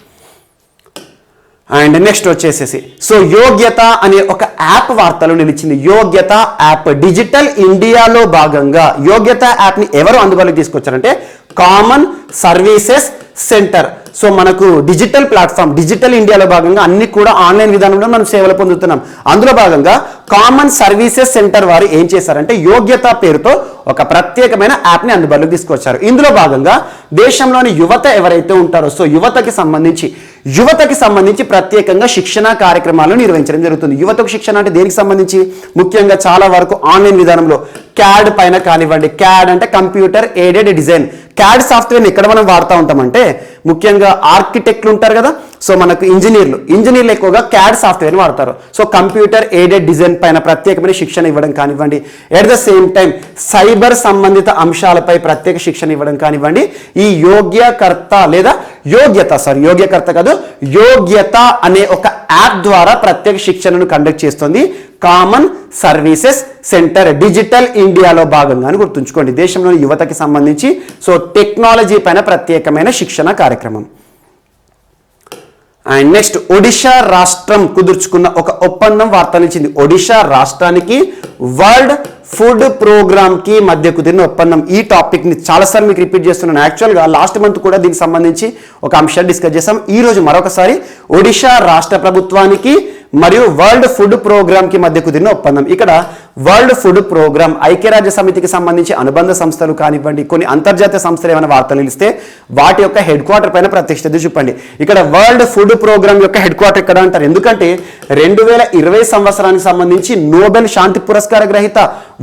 అండ్ నెక్స్ట్ వచ్చేసేసి సో యోగ్యత అనే ఒక యాప్ వార్తలు నిలిచింది. యోగ్యత యాప్ డిజిటల్ ఇండియాలో భాగంగా యోగ్యత యాప్ని ఎవరు అందుబాటులోకి తీసుకొచ్చారంటే కామన్ సర్వీసెస్ సెంటర్. సో మనకు డిజిటల్ ప్లాట్ఫామ్, డిజిటల్ ఇండియాలో భాగంగా అన్ని కూడా ఆన్లైన్ విధానంలో మనం సేవలు పొందుతున్నాం. అందులో భాగంగా కామన్ సర్వీసెస్ సెంటర్ వారు ఏం చేశారంటే యోగ్యత పేరుతో ఒక ప్రత్యేకమైన యాప్ని అందుబాటులోకి తీసుకొచ్చారు. ఇందులో భాగంగా దేశంలోని యువత ఎవరైతే ఉంటారో సో యువతకి సంబంధించి ప్రత్యేకంగా శిక్షణ కార్యక్రమాలను నిర్వహించడం జరుగుతుంది. యువతకు శిక్షణ అంటే దేనికి సంబంధించి, ముఖ్యంగా చాలా వరకు ఆన్లైన్ విధానంలో క్యాడ్ పైన కానివ్వండి, క్యాడ్ అంటే కంప్యూటర్ ఎయిడెడ్ డిజైన్. క్యాడ్ సాఫ్ట్వేర్ని ఎక్కడ మనం వాడుతూ ఉంటామంటే ముఖ్యంగా ఆర్కిటెక్ట్లు ఉంటారు కదా, సో మనకు ఇంజనీర్లు ఎక్కువగా క్యాడ్ సాఫ్ట్వేర్ని వాడతారు. సో కంప్యూటర్ ఎయిడెడ్ డిజైన్ పైన ప్రత్యేకమైన శిక్షణ ఇవ్వడం కానివ్వండి, at the same time cyber సంబంధిత అంశాలపై ప్రత్యేక శిక్షణ ఇవ్వడం కానివ్వండి, ఈ యోగ్యకర్త అనే ఒక యాప్ ద్వారా ప్రత్యేక శిక్షణను కండక్ట్ చేస్తుంది కామన్ సర్వీసెస్ సెంటర్ డిజిటల్ ఇండియాలో భాగంగా అని గుర్తుంచుకోండి. దేశంలోని యువతకి సంబంధించి సో టెక్నాలజీ పైన ప్రత్యేకమైన శిక్షణ కార్యక్రమం. అండ్ నెక్స్ట్, ఒడిషా రాష్ట్రం కుదుర్చుకున్న ఒక ఒప్పందం వార్తనిచ్చింది. ఒడిషా రాష్ట్రానికి వరల్డ్ ఫుడ్ ప్రోగ్రామ్ కి మధ్య కుదిరిన ఒప్పందం. ఈ టాపిక్ ని చాలాసార్లు మీకు రిపీట్ చేస్తున్నాను. యాక్చువల్గా లాస్ట్ మంత్ కూడా దీనికి సంబంధించి ఒక అంశాన్ని డిస్కస్ చేసాం. ఈ రోజు మరొకసారి ఒడిషా రాష్ట్ర ప్రభుత్వానికి మరియు వరల్డ్ ఫుడ్ ప్రోగ్రామ్ కి మధ్య కుదిరిన ఒప్పందం. ఇక్కడ వరల్డ్ ఫుడ్ ప్రోగ్రామ్ ఐక్యరాజ్య సమితికి సంబంధించి అనుబంధ సంస్థలు కానివ్వండి, కొన్ని అంతర్జాతీయ సంస్థలు ఏమైనా వార్తలు నిలిస్తే వాటి యొక్క హెడ్ క్వార్టర్ పైన ప్రత్యక్షత చూపండి. ఇక్కడ వరల్డ్ ఫుడ్ ప్రోగ్రామ్ యొక్క హెడ్ క్వార్టర్ ఎక్కడ అంటారు, ఎందుకంటే 2020 సంవత్సరానికి సంబంధించి నోబెల్ శాంతి పురస్కార గ్రహీత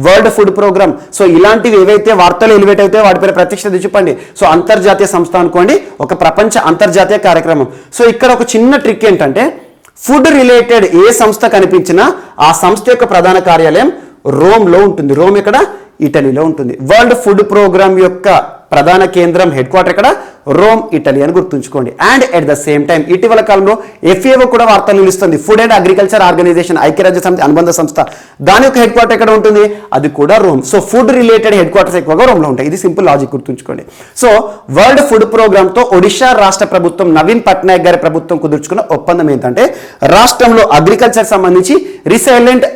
వరల్డ్ ఫుడ్ ప్రోగ్రామ్. సో ఇలాంటివి ఏవైతే వార్తలు ఎలివేట్ అయితే వాటిపైన ప్రత్యక్షత చూపండి. సో అంతర్జాతీయ సంస్థ అనుకోండి, ఒక ప్రపంచ అంతర్జాతీయ కార్యక్రమం. సో ఇక్కడ ఒక చిన్న ట్రిక్ ఏంటంటే, ఫుడ్ రిలేటెడ్ ఏ సంస్థ కనిపించినా ఆ సంస్థ యొక్క ప్రధాన కార్యాలయం రోమ్లో ఉంటుంది. రోమ్ ఇక్కడ ఇటలీలో ఉంటుంది. వరల్డ్ ఫుడ్ ప్రోగ్రామ్ యొక్క ప్రధాన కేంద్రం హెడ్ క్వార్టర్ ఇక్కడ రోమ్, ఇటలీ అని గుర్తుంచుకోండి. And at the same time ఇటీవల కాలంలో FAO కూడా వార్తలు నిలుస్తుంది. ఫుడ్ అండ్ అగ్రికల్చర్ ఆర్గనైజేషన్ ఐక్యరాజ్య సమితి అనుబంధ సంస్థ, దాని యొక్క హెడ్ క్వార్టర్ ఎక్కడ ఉంటుంది, అది కూడా Rome. So food related head quarters ఎక్కువగా రోమ్లో ఉంటాయి. ఇది సింపుల్ లాజిక్, గుర్తుంచుకోండి. సో వరల్డ్ ఫుడ్ ప్రోగ్రామ్ తో ఒడిషా రాష్ట్ర ప్రభుత్వం, నవీన్ పట్నాయక్ గారి ప్రభుత్వం కుదుర్చుకున్న ఒప్పందం ఏంటంటే, రాష్ట్రంలో అగ్రికల్చర్ సంబంధించి రిజైలియంట్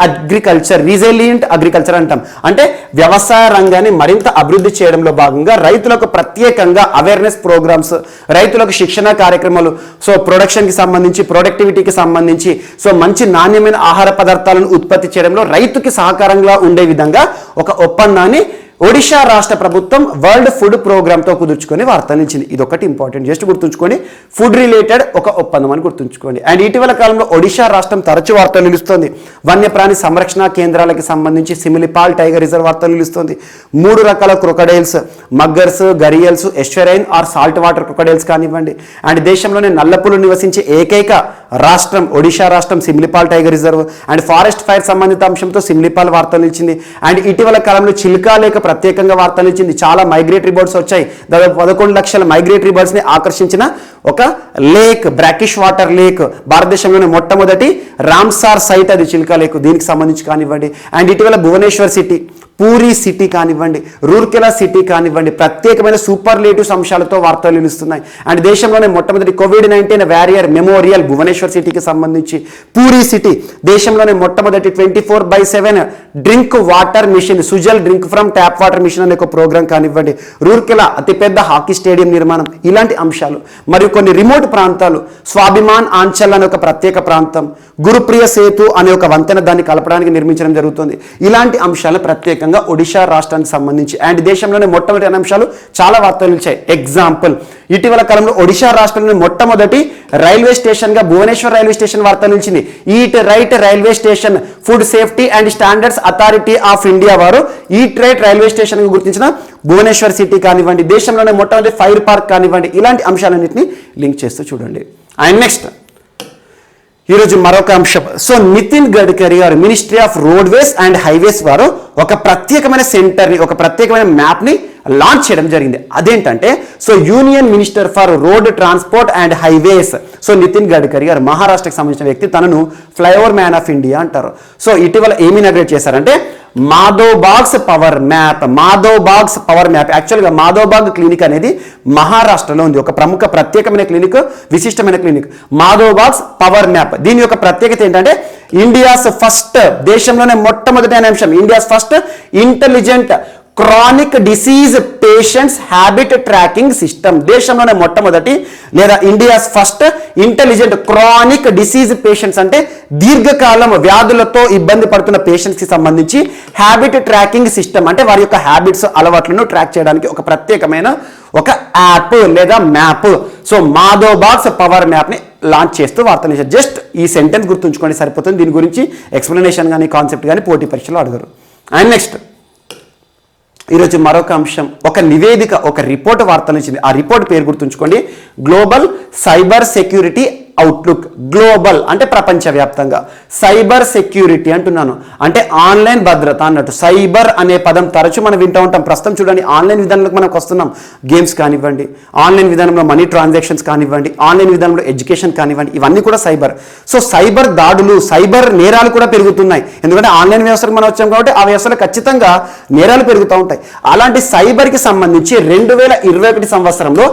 అగ్రికల్చర్ అంటాం. అంటే వ్యవసాయ రంగాన్ని మరింత అభివృద్ధి చేయడంలో భాగంగా రైతులకు ప్రత్యేకంగా అవేర్నెస్ ప్రోగ్రామ్స్, రైతులకు శిక్షణ కార్యక్రమాలు, సో ప్రొడక్షన్కి సంబంధించి, ప్రొడక్టివిటీకి సంబంధించి, సో మంచి నాణ్యమైన ఆహార పదార్థాలను ఉత్పత్తి చేయడంలో రైతుకి సహకారంగా ఉండే విధంగా ఒక ఒప్పందాన్ని ఒడిషా రాష్ట్ర ప్రభుత్వం వరల్డ్ ఫుడ్ ప్రోగ్రామ్తో కుదుర్చుకొని వార్తనిచ్చింది. ఇది ఒకటి ఇంపార్టెంట్, జస్ట్ గుర్తుంచుకోండి. ఫుడ్ రిలేటెడ్ ఒక ఒప్పందం అని గుర్తుంచుకోండి. అండ్ ఇటీవల కాలంలో ఒడిషా రాష్ట్రం తరచు వార్తలు నిలుస్తుంది. వన్యప్రాణి సంరక్షణ కేంద్రాలకి సంబంధించి సిమిలిపాల్ టైగర్ రిజర్వ్ వార్తలు నిలుస్తుంది. 3 రకాల crocodiles, muggers, gharials, estuarine or salt water crocodiles కానివ్వండి. అండ్ దేశంలోనే నల్లపులు నివసించే ఏకైక రాష్ట్రం ఒడిషా రాష్ట్రం, Similipal tiger reserve. And forest fire సంబంధిత అంశంతో సిమిలిపాల్ వార్తలు నిలిచింది. అండ్ ఇటీవల కాలంలో చిలుకా లేక ప్రత్యేకంగా వార్తలు ఇచ్చింది. చాలా మైగ్రేటరీ బర్డ్స్ వచ్చాయి. దాదాపు 11 లక్షల మైగ్రేటరీ బర్డ్స్ ని ఆకర్షించిన ఒక లేక్, బ్రాకిష్ వాటర్ లేక్, భారతదేశంలోనే మొట్టమొదటి రామ్సార్ సైట్ అది చిలుకా లేక్. దీనికి సంబంధించి కానివ్వండి. అండ్ ఇటీవల భువనేశ్వర్ సిటీ, పూరి సిటీ కానివ్వండి, రూర్కెలా సిటీ కానివ్వండి, ప్రత్యేకమైన సూపర్లేటివ్స్ అంశాలతో వార్తలు నిలుస్తున్నాయి. అండ్ దేశంలోనే మొట్టమొదటి COVID-19 వారియర్ మెమోరియల్ భువనేశ్వర్ సిటీకి సంబంధించి. పూరి సిటీ దేశంలోనే మొట్టమొదటి 24/7 drink water mission, Sujal drink from tap water mission అనే ఒక ప్రోగ్రామ్ కానివ్వండి. రూర్కెలా అతిపెద్ద హాకీ స్టేడియం నిర్మాణం, ఇలాంటి అంశాలు. మరియు కొన్ని రిమోట్ ప్రాంతాలు, స్వాభిమాన్ ఆంచల్ అనే ఒక ప్రత్యేక ప్రాంతం, గురుప్రియ సేతు అనే ఒక వంతెన, దాన్ని కలపడానికి నిర్మించడం జరుగుతుంది. ఇలాంటి అంశాలు ప్రత్యేకంగా ఒడిషా రాష్ట్రానికి సంబంధించి. అండ్ దేశంలోనే మొట్టమొదటి అంశాలు చాలా వార్తలు నిలిచాయి. ఎగ్జాంపుల్, ఇటీవల కాలంలో ఒడిషా రాష్ట్రంలోని మొట్టమొదటి రైల్వే స్టేషన్ గా భువనేశ్వర్ రైల్వే స్టేషన్ వార్త నిలిచింది. Eat right railway station food safety and standards authority of India వారు ఈట్ రైట్ రైల్వే స్టేషన్ గా గుర్తించిన భువనేశ్వర్ సిటీ కానివ్వండి, దేశంలోనే మొట్టమొదటి ఫైర్ పార్క్ కానివ్వండి, ఇలాంటి అంశాలన్నింటినీ లింక్ చేస్తూ చూడండి. అండ్ నెక్స్ట్, ఈరోజు మరొక అంశం. సో నితిన్ గడ్కరీ గారు, ministry of roadways and highways వారు ఒక ప్రత్యేకమైన సెంటర్ని, ఒక ప్రత్యేకమైన మ్యాప్ని లాంచ్ చేయడం జరిగింది. అదేంటంటే, so union minister for road transport and highways, so Nitin Gadkari గారు మహారాష్ట్రకి సంబంధించిన వ్యక్తి, తనను ఫ్లైఓవర్ మ్యాన్ ఆఫ్ ఇండియా అంటారు. సో ఇటీవల ఏమి ఇనాగ్రేట్ చేశారంటే మాధోబాగ్స్ పవర్ మ్యాప్. యాక్చువల్గా మాధోబాగ్ క్లినిక్ అనేది మహారాష్ట్రలో ఉంది. ఒక ప్రముఖ ప్రత్యేకమైన క్లినిక్, విశిష్టమైన క్లినిక్, మాధోబాగ్స్ పవర్ మ్యాప్. దీని యొక్క ప్రత్యేకత ఏంటంటే, ఇండియాస్ ఫస్ట్, దేశంలోనే మొట్టమొదటి అనే అంశం, India's first intelligent chronic disease patients habit tracking system. దేశంలోనే మొట్టమొదటి లేదా India's first intelligent chronic disease patients అంటే దీర్ఘకాలం వ్యాధులతో ఇబ్బంది పడుతున్న పేషెంట్స్ కి సంబంధించి హ్యాబిట్ ట్రాకింగ్ సిస్టమ్, అంటే వారి యొక్క హ్యాబిట్స్, అలవాట్లను ట్రాక్ చేయడానికి ఒక ప్రత్యేకమైన ఒక యాప్ లేదా మ్యాప్. సో మాధోబాగ్స్ పవర్ మ్యాప్ ని లాంచ్ చేస్తూ వార్తలు ఇచ్చారు. జస్ట్ ఈ సెంటెన్స్ గుర్తుంచుకోండి సరిపోతుంది. దీని గురించి ఎక్స్ప్లెనేషన్ కానీ కాన్సెప్ట్ కానీ పోటీ పరీక్షలో అడగరు. అండ్ నెక్స్ట్, ఈరోజు మరొక అంశం, ఒక నివేదిక, ఒక రిపోర్ట్ వార్తలు ఇచ్చింది. ఆ రిపోర్ట్ పేరు గుర్తుంచుకోండి, global cyber security outlook. Global అంటే ప్రపంచవ్యాప్తంగా, సైబర్ సెక్యూరిటీ అంటున్నాను అంటే ఆన్లైన్ భద్రత అన్నట్టు. సైబర్ అనే పదం తరచూ మనం వింటూ ఉంటాం. ప్రస్తుతం చూడండి, ఆన్లైన్ విధానంలోకి మనకు వస్తున్నాం. గేమ్స్ కానివ్వండి, ఆన్లైన్ విధానంలో మనీ ట్రాన్సాక్షన్స్ కానివ్వండి, ఆన్లైన్ విధానంలో ఎడ్యుకేషన్ కానివ్వండి, ఇవన్నీ కూడా సైబర్. సో సైబర్ దాడులు, సైబర్ నేరాలు కూడా పెరుగుతున్నాయి. ఎందుకంటే ఆన్లైన్ వ్యవస్థకు మనం వచ్చాం కాబట్టి ఆ వ్యవస్థలో ఖచ్చితంగా నేరాలు పెరుగుతూ ఉంటాయి. అలాంటి సైబర్కి సంబంధించి 2021 సంవత్సరంలో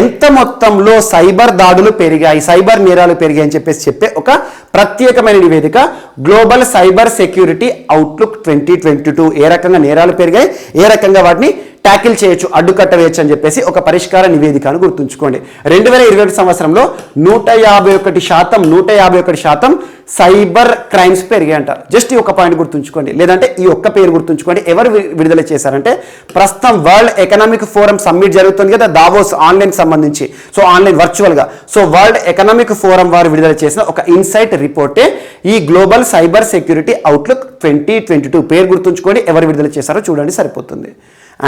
ఎంత మొత్తంలో సైబర్ దాడులు పెరిగాయి, సైబర్ నేరాలు పెరిగాయని చెప్పే ఒక ప్రత్యేకమైన నివేదిక గ్లోబల్ సైబర్ సెక్యూరిటీ అవుట్లుక్ 2022. ఏ రకంగా నేరాలు పెరిగాయి, ఏ రకంగా వాటిని ట్యాకిల్ చేయొచ్చు, అడ్డుకట్ట వేయచ్చు అని చెప్పేసి ఒక పరిష్కార నివేదికను గుర్తుంచుకోండి. 2021 సంవత్సరంలో 151% సైబర్ క్రైమ్స్ పెరిగాయంట. జస్ట్ ఈ ఒక్క పాయింట్ గుర్తుంచుకోండి, లేదంటే ఈ ఒక్క పేరు గుర్తుంచుకోండి. ఎవరు విడుదల చేశారంటే ప్రస్తుతం వరల్డ్ ఎకనామిక్ ఫోరం సమ్మిట్ జరుగుతుంది కదా, దావోస్, ఆన్లైన్ సంబంధించి, సో ఆన్లైన్ వర్చువల్గా. సో వరల్డ్ ఎకనామిక్ ఫోరం వారు విడుదల చేసిన ఒక ఇన్సైట్ రిపోర్టే ఈ గ్లోబల్ సైబర్ సెక్యూరిటీ అవుట్లుక్ 2022. పేరు గుర్తుంచుకోండి, ఎవరు విడుదల చేశారో చూడండి, సరిపోతుంది.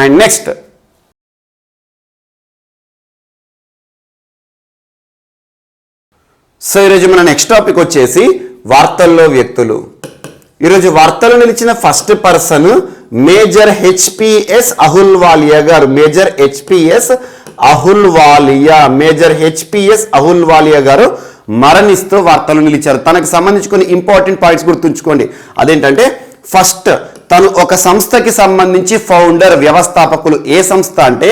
అండ్ నెక్స్ట్, సో ఈరోజు మన నెక్స్ట్ టాపిక్ వచ్చేసి వార్తల్లో వ్యక్తులు. ఈరోజు వార్తలు నిలిచిన first person major HPS Ahluwalia గారు. మేజర్ హెచ్పిఎస్ అహుల్వాలియా గారు మరణిస్తూ వార్తలు నిలిచారు. తనకు సంబంధించి కొన్ని ఇంపార్టెంట్ పాయింట్స్ గుర్తుంచుకోండి. అదేంటంటే ఫస్ట్, తను ఒక సంస్థకి సంబంధించి ఫౌండర్, వ్యవస్థాపకులు. ఏ సంస్థ అంటే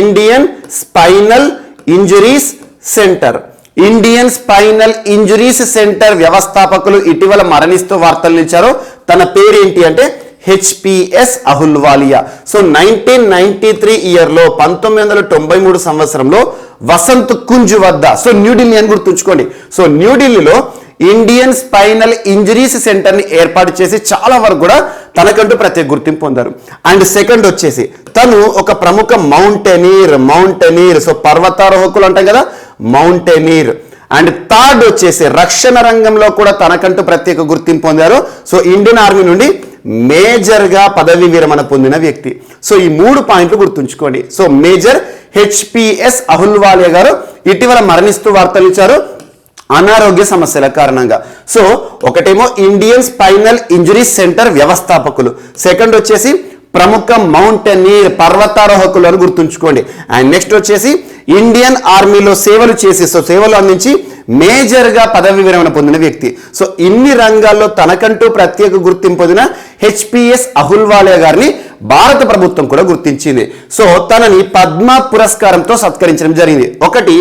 Indian spinal injuries centre. Indian spinal injuries centre వ్యవస్థాపకులు ఇటీవల మరణిస్తూ వార్తలు నిలిచారు. తన పేరు ఏంటి అంటే హెచ్పిఎస్ అహుల్వాలియా. సో 1993 ఇయర్లో 1993 సంవత్సరంలో వసంత్ కుంజ్ వద్ద, సో న్యూఢిల్లీ అని గుర్తుంచుకోండి. సో న్యూఢిల్లీలో ఇండియన్ స్పైనల్ ఇంజరీస్ సెంటర్ని ఏర్పాటు చేసి చాలా వరకు కూడా తనకంటూ ప్రత్యేక గుర్తింపు పొందారు. అండ్ సెకండ్ వచ్చేసి తను ఒక ప్రముఖ మౌంటైనీర్, సో పర్వతారోహకులు అంటాం కదా, మౌంటైనీర్. అండ్ థర్డ్ వచ్చేసి రక్షణ రంగంలో కూడా తనకంటూ ప్రత్యేక గుర్తింపు పొందారు. సో ఇండియన్ ఆర్మీ నుండి మేజర్గా పదవి విరమణ పొందిన వ్యక్తి. సో ఈ 3 పాయింట్లు గుర్తుంచుకోండి. సో మేజర్ హెచ్పిఎస్ అహుల్వాలియా గారు ఇటీవల మరణిస్తూ వార్తలు ఇచ్చారు అనారోగ్య సమస్యల కారణంగా. సో ఒకటేమో ఇండియన్ స్పైనల్ ఇంజరీస్ సెంటర్ వ్యవస్థాపకులు, సెకండ్ వచ్చేసి ప్రముఖ మౌంటైనీర్, పర్వతారోహకులు అని గుర్తుంచుకోండి. అండ్ నెక్స్ట్ వచ్చేసి ఇండియన్ ఆర్మీలో సేవలు చేసి, సో సేవలు అందించి మేజర్గా పదవి విరమణ పొందిన వ్యక్తి. సో ఇన్ని రంగాల్లో తనకంటూ ప్రత్యేక గుర్తింపు పొందిన హెచ్పిఎస్ అహుల్వాలియా గారిని భారత ప్రభుత్వం కూడా గుర్తించింది. సో తనని పద్మ పురస్కారంతో సత్కరించడం జరిగింది. ఒకటి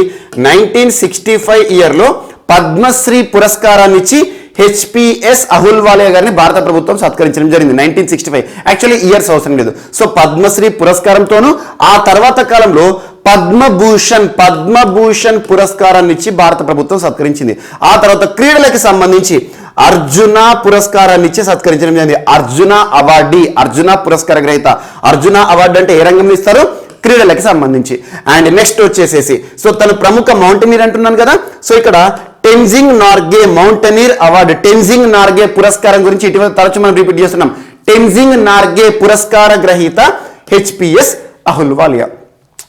1965 ఇయర్లో పద్మశ్రీ పురస్కారాన్ని ఇచ్చి హెచ్పిఎస్ అహుల్వాలియా గారిని భారత ప్రభుత్వం సత్కరించడం జరిగింది 1965. యాక్చువల్లీ ఇయర్స్ అవసరం లేదు. సో పద్మశ్రీ పురస్కారంతోనూ ఆ తర్వాత కాలంలో పద్మభూషణ్ పురస్కారాన్ని ఇచ్చి భారత ప్రభుత్వం సత్కరించింది. ఆ తర్వాత క్రీడలకు సంబంధించి అర్జున పురస్కారాన్ని ఇచ్చి సత్కరించడం జరిగింది. అర్జున అవార్డీ, అర్జున పురస్కార గ్రహీత. అర్జున అవార్డు అంటే ఏ రంగంలో ఇస్తారు? క్రీడలకి సంబంధించి. అండ్ నెక్స్ట్ వచ్చేసేసి సో తను ప్రముఖ మౌంటైనీర్ అంటున్నాను కదా, సో ఇక్కడ టెన్జింగ్ నార్గే మౌంటైనీర్ అవార్డు, టెన్జింగ్ నార్గే పురస్కారం గురించి ఇటీవల తరచు మనం రిపీట్ చేస్తున్నాం. టెన్జింగ్ నార్గే పురస్కార గ్రహీత హెచ్పిఎస్ అహుల్వాలియా.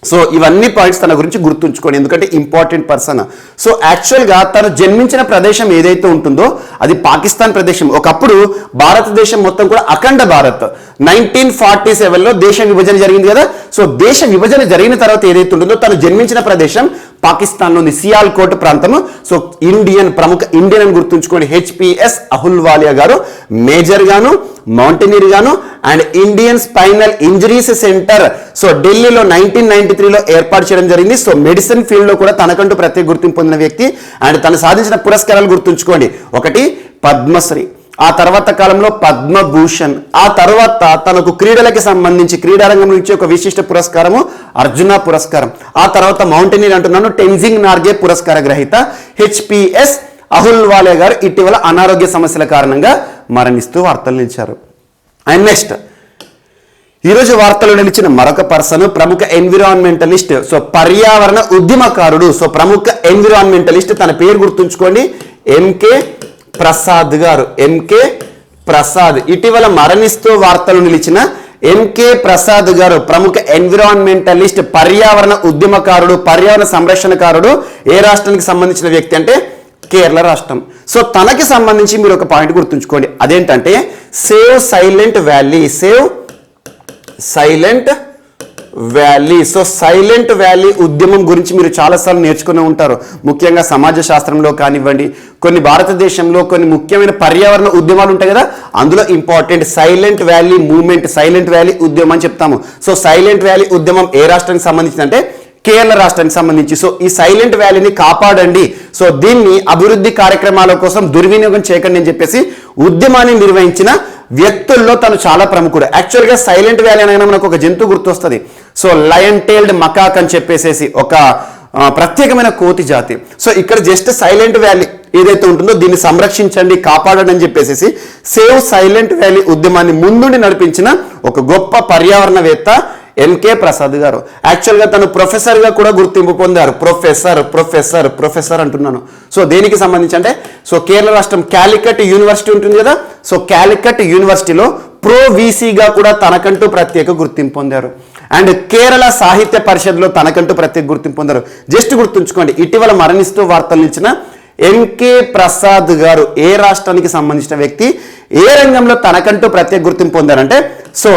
సో ఇవన్నీ పాయింట్స్ తన గురించి గుర్తుంచుకోండి, ఎందుకంటే ఇంపార్టెంట్ పర్సన్. సో యాక్చువల్గా తను జన్మించిన ప్రదేశం ఏదైతే ఉంటుందో అది పాకిస్తాన్ ప్రదేశం. ఒకప్పుడు భారతదేశం మొత్తం కూడా అఖండ భారత్. 1947లో దేశ విభజన జరిగింది కదా. సో దేశ విభజన జరిగిన తర్వాత ఏదైతే ఉంటుందో తను జన్మించిన ప్రదేశం పాకిస్తాన్లో ఉంది, సియాల్కోట్ ప్రాంతము. సో ప్రముఖ ఇండియన్ అని గుర్తుంచుకోండి. హెచ్పిఎస్ అహుల్వాలియా గారు మేజర్ గాను, మౌంటైనీర్ గాను and Indian spinal injuries centre so ఢిల్లీలో 1993లో ఏర్పాటు చేయడం జరిగింది. సో మెడిసిన్ ఫీల్డ్ లో కూడా తనకంటూ ప్రత్యేక గుర్తింపు పొందిన వ్యక్తి. అండ్ తను సాధించిన పురస్కారాలు గుర్తుంచుకోండి. ఒకటి పద్మశ్రీ, ఆ తర్వాత కాలంలో పద్మభూషణ్, ఆ తర్వాత తనకు క్రీడలకి సంబంధించి క్రీడారంగం నుంచి ఒక విశిష్ట పురస్కారము అర్జున పురస్కారం. ఆ తర్వాత మౌంటైనీర్ అంటున్నాను, టెన్జింగ్ నార్గే పురస్కార గ్రహీత హెచ్పిఎస్ అహుల్వాలియా గారు ఇటీవల అనారోగ్య సమస్యల కారణంగా మరణిస్తూ వార్తలు నిలిచారు. అండ్ నెక్స్ట్ ఈరోజు వార్తలు నిలిచిన మరొక పర్సన్ ప్రముఖ ఎన్విరాన్మెంటలిస్ట్, సో పర్యావరణ ఉద్యమకారుడు, సో ప్రముఖ ఎన్విరాన్మెంటలిస్ట్. తన పేరు గుర్తుంచుకోండి, ఎంకే ప్రసాద్ గారు. ఎంకే ప్రసాద్ ఇటీవల మరణిస్తూ వార్తలు నిలిచిన ఎంకే ప్రసాద్ గారు ప్రముఖ ఎన్విరాన్మెంటలిస్ట్, పర్యావరణ ఉద్యమకారుడు, పర్యావరణ సంరక్షణకారుడు. ఏ రాష్ట్రానికి సంబంధించిన వ్యక్తి అంటే కేరళ రాష్ట్రం. సో తనకి సంబంధించి మీరు ఒక పాయింట్ గుర్తుంచుకోండి, అదేంటంటే save silent valley. Save silent valley. So silent valley ఉద్యమం గురించి మీరు చాలాసార్లు నేర్చుకుని ఉంటారు, ముఖ్యంగా సమాజ శాస్త్రంలో కానివ్వండి, కొన్ని భారతదేశంలో కొన్ని ముఖ్యమైన పర్యావరణ ఉద్యమాలు ఉంటాయి కదా, అందులో important silent valley movement, silent valley ఉద్యమం అని చెప్తాము. సో సైలెంట్ వ్యాలీ ఉద్యమం ఏ రాష్ట్రానికి సంబంధించిందంటే కేరళ రాష్ట్రానికి సంబంధించి. సో ఈ సైలెంట్ వ్యాలీని కాపాడండి, సో దీన్ని అభివృద్ధి కార్యక్రమాల కోసం దుర్వినియోగం చేయకండి అని చెప్పేసి ఉద్యమాన్ని నిర్వహించిన వ్యక్తుల్లో తను చాలా ప్రముఖుడు. యాక్చువల్గా సైలెంట్ వ్యాలీ అనగానే మనకు ఒక జంతువు గుర్తొస్తుంది. సో లయన్ టైల్డ్ మకాక్ అని చెప్పేసి ఒక ప్రత్యేకమైన కోతి జాతి. సో ఇక్కడ జస్ట్ సైలెంట్ వ్యాలీ ఏదైతే ఉంటుందో దీన్ని సంరక్షించండి, కాపాడండి అని చెప్పేసి సేవ్ సైలెంట్ వ్యాలీ ఉద్యమాన్ని ముందుండి నడిపించిన ఒక గొప్ప పర్యావరణవేత్త ఎంకే ప్రసాద్ గారు. యాక్చువల్గా తను ప్రొఫెసర్గా కూడా గుర్తింపు పొందారు. ప్రొఫెసర్ అంటున్నాను. సో దేనికి సంబంధించి అంటే సో కేరళ రాష్ట్రం కాలికట్ యూనివర్సిటీ ఉంటుంది కదా, సో కాలికట్ యూనివర్సిటీలో VCగా కూడా తనకంటూ ప్రత్యేక గుర్తింపు పొందారు. అండ్ కేరళ సాహిత్య పరిషత్లో తనకంటూ ప్రత్యేక గుర్తింపు పొందారు. జస్ట్ గుర్తుంచుకోండి, ఇటీవల మరణిస్తూ వార్తలు ఇచ్చిన ఎంకే ప్రసాద్ గారు ఏ రాష్ట్రానికి సంబంధించిన వ్యక్తి, ఏ రంగంలో తనకంటూ ప్రత్యేక గుర్తింపు పొందారంటే సో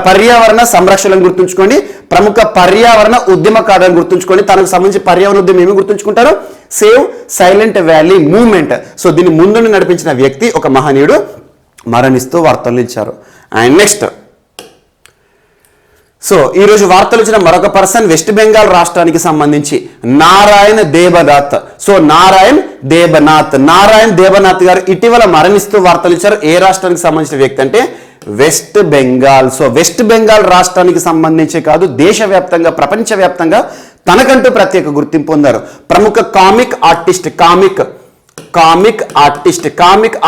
పర్యావరణ సంరక్షణను గుర్తుంచుకోండి, ప్రముఖ పర్యావరణ ఉద్యమకారులను గుర్తుంచుకోండి. తనకు సంబంధించి పర్యావరణ ఉద్యమం ఏమి గుర్తుంచుకుంటారు, save silent valley movement. So దీన్ని ముందుండి నడిపించిన వ్యక్తి, ఒక మహనీయుడు మరణిస్తూ వార్తలు ఇచ్చారు. అండ్ నెక్స్ట్ సో ఈరోజు వార్తలు వచ్చిన మరొక పర్సన్ వెస్ట్ బెంగాల్ రాష్ట్రానికి సంబంధించి నారాయణ్ దేబనాథ్. సో నారాయణ్ దేబనాథ్ గారు ఇటీవల మరణిస్తూ వార్తలు ఇచ్చారు. ఏ రాష్ట్రానికి సంబంధించిన వ్యక్తి అంటే west Bengal. So west Bengal రాష్ట్రానికి సంబంధించి కాదు, దేశవ్యాప్తంగా ప్రపంచవ్యాప్తంగా తనకంటూ ప్రత్యేక గుర్తింపు పొందారు. ప్రముఖ కామిక్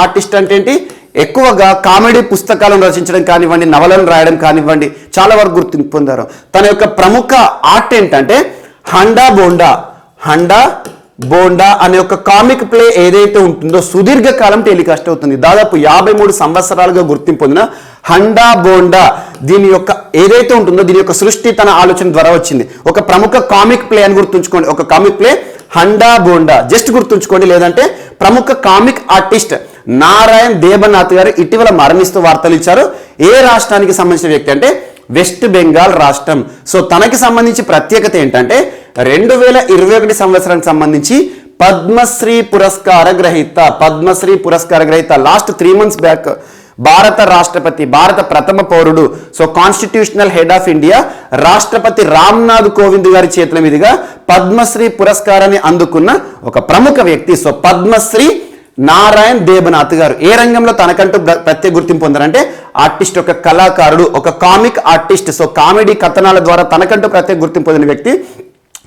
ఆర్టిస్ట్ అంటే ఏంటి, ఎక్కువగా కామెడీ పుస్తకాలను రచించడం కానివ్వండి, నవలను రాయడం కానివ్వండి, చాలా వరకు గుర్తింపు పొందారు. తన యొక్క ప్రముఖ ఆర్ట్ ఏంటంటే హండా బోండా అనే ఒక కామిక్ ప్లే ఏదైతే ఉంటుందో సుదీర్ఘకాలం టెలికాస్ట్ అవుతుంది. దాదాపు 53 సంవత్సరాలుగా గుర్తింపు పొందిన హండా బోండా దీని యొక్క ఏదైతే ఉంటుందో దీని యొక్క సృష్టి తన ఆలోచన ద్వారా వచ్చింది. ఒక ప్రముఖ కామిక్ ప్లే అని గుర్తుంచుకోండి, ఒక comic play Honda bonda just గుర్తుంచుకోండి. లేదంటే ప్రముఖ కామిక్ ఆర్టిస్ట్ నారాయణ్ దేబనాథ్ గారు ఇటీవల మరణిస్తూ వార్తలు ఇచ్చారు. ఏ రాష్ట్రానికి సంబంధించిన వ్యక్తి అంటే వెస్ట్ బెంగాల్ రాష్ట్రం. సో తనకి సంబంధించి ప్రత్యేకత ఏంటంటే 2021 సంవత్సరానికి సంబంధించి పద్మశ్రీ పురస్కార గ్రహీత లాస్ట్ 3 months బ్యాక్ భారత రాష్ట్రపతి, భారత ప్రథమ పౌరుడు, so constitutional head of India రాష్ట్రపతి రామ్నాథ్ కోవింద్ గారి చేతుల మీదుగా పద్మశ్రీ పురస్కారాన్ని అందుకున్న ఒక ప్రముఖ వ్యక్తి. సో పద్మశ్రీ నారాయణ్ దేబనాథ్ గారు ఏ రంగంలో తనకంటూ ప్రత్యేక గుర్తింపు పొందారంటే ఆర్టిస్ట్, ఒక కళాకారుడు, ఒక కామిక్ ఆర్టిస్ట్. సో కామెడీ కథనాల ద్వారా తనకంటూ ప్రత్యేక గుర్తింపు పొందిన వ్యక్తి.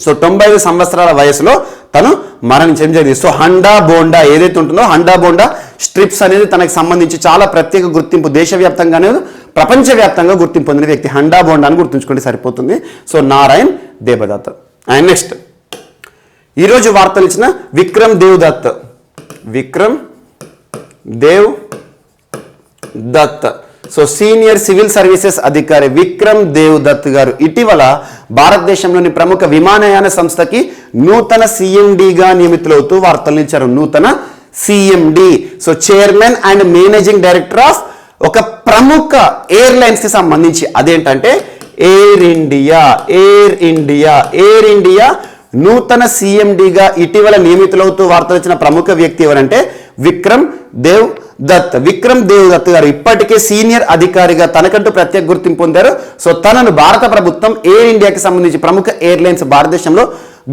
సో 95 సంవత్సరాల వయసులో తను మరణించడం జరిగింది. సో హండా బోండా ఏదైతే ఉంటుందో హండా బోండా స్ట్రిప్స్ అనేది తనకు సంబంధించి చాలా ప్రత్యేక గుర్తింపు, దేశవ్యాప్తంగానే ప్రపంచవ్యాప్తంగా గుర్తింపు పొందిన వ్యక్తి. హండా బోండా అని గుర్తుంచుకుంటే సరిపోతుంది. So Narayan Debdutt. And next ఈరోజు వార్తలు ఇచ్చిన Vikram Dev Dutt. So senior civil services అధికారి విక్రమ్ దేవ్ దత్ గారు ఇటీవల భారతదేశంలోని ప్రముఖ విమానయాన సంస్థకి నూతన సిఎండిగా నియమితులవుతూ వార్తలు ఇచ్చారు. నూతన CMD, so chairman and managing director of ఒక ప్రముఖ ఎయిర్లైన్స్ కి సంబంధించి. అదేంటంటే ఎయిర్ ఇండియా నూతన సిఎండిగా ఇటీవల నియమితులవుతూ వార్తలు ఇచ్చిన ప్రముఖ వ్యక్తి ఎవరంటే విక్రమ్ దేవ్ దత్ గారు ఇప్పటికే సీనియర్ అధికారిగా తనకంటూ ప్రత్యేక గుర్తింపు పొందారు. సో తనను భారత ప్రభుత్వం ఎయిర్ ఇండియాకి సంబంధించి ప్రముఖ ఎయిర్లైన్స్, భారతదేశంలో